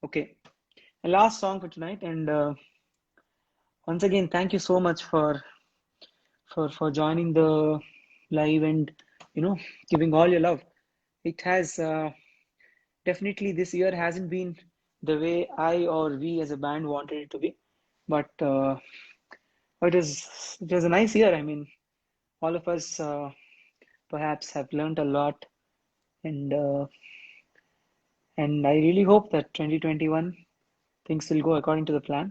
Speaker 4: Okay, last song for tonight, and once again thank you so much for joining the live and giving all your love. It has definitely, this year hasn't been the way I or we as a band wanted it to be, but it was a nice year. I mean, all of us perhaps have learned a lot, and I really hope that 2021 things will go according to the plan.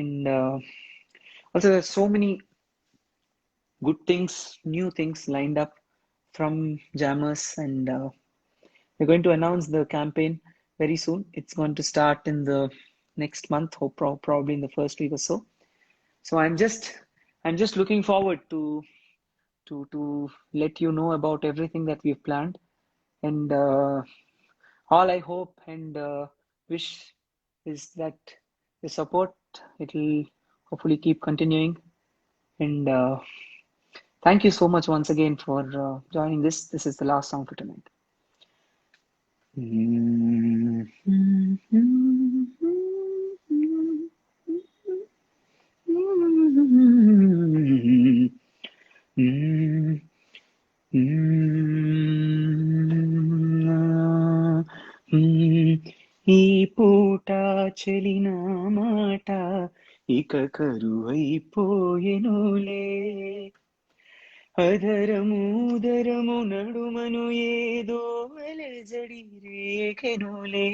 Speaker 4: And also, there's so many good things, new things lined up from Jammers, and we're going to announce the campaign very soon. It's going to start in the next month, or probably in the first week or so. So I'm just looking forward to let you know about everything that we've planned, and all I hope and wish is that the support, it will hopefully keep continuing. And thank you so much once again for joining this. This is the last song for tonight. ఈ పూట చెలిన మాట ఇక కరువైపోయెనులే, అధరముదరము నడుమను ఏదో అలజడి రేకెనులే,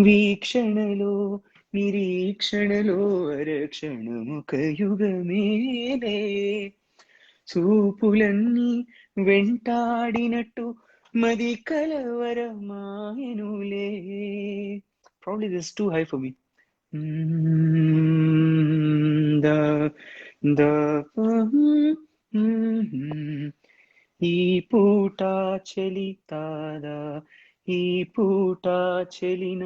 Speaker 4: వీక్షణలో నిరీక్షణలో అరక్షణముక యుగమేలే, చూపులన్నీ వెంటాడినట్టు మది కలవరమాయనులే. Probably this is too high for me. ఈ పూట చలి తాదా, ఈ పూట చెలిన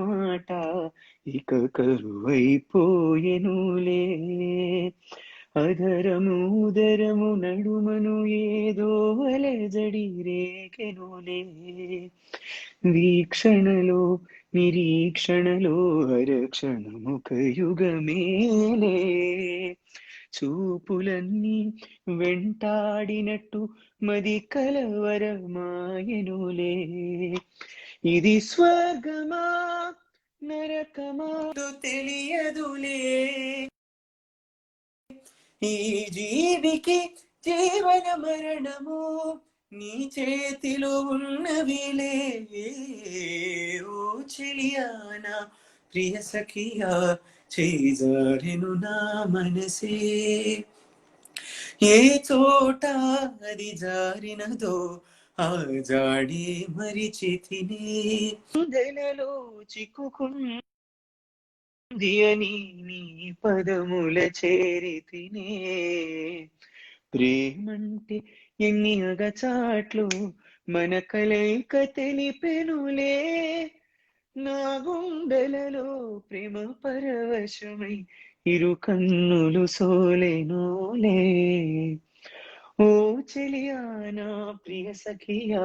Speaker 4: మాట ఇక కరువైపోయెనులే, అధరము ఉదరము నడుమను ఏదో అలజడి రేకెనులే, వీక్షణలో నిరీక్షణలో అరక్షణముక యుగమేలే, చూపులన్నీ వెంటాడినట్టు మది కలవరమాయనులే, ఇది స్వర్గమా నరకమా తెలియదులే, ఈ జీవికి జీవన మరణము నీ చేతిలో ఉన్నవిలే, ఓ చెలియానా ప్రియ సఖియా చేజారెను నా మనసే, ఏ చోట అది జారినదో ఆ జాడే మరిచితినే, దలలో చిక్కుకుంది అని నీ పదముల చేరితినే, ప్రేమంటే ఎన్ని అగచాట్లు మన కలయిక తెలిపెనులే, నా గుండెలలో ప్రేమ పరవశమై ఇరు కన్నులు సోలెనులే, ఓ చెలియా నా ప్రియ సఖియా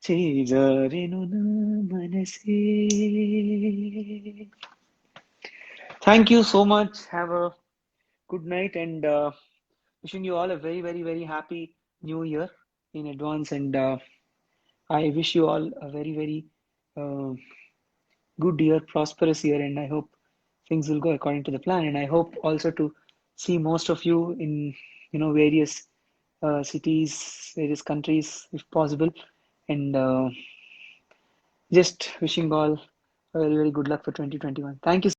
Speaker 4: చేజారెను నా మనసే. Thank you so much. Have a good night, and wishing you all a very, very, very happy new year in advance. And I wish you all a very, very good year, prosperous year, and I hope things will go according to the plan. And I hope also to see most of you in various cities, various countries, if possible. And just wishing all a very, very good luck for 2021. Thank you.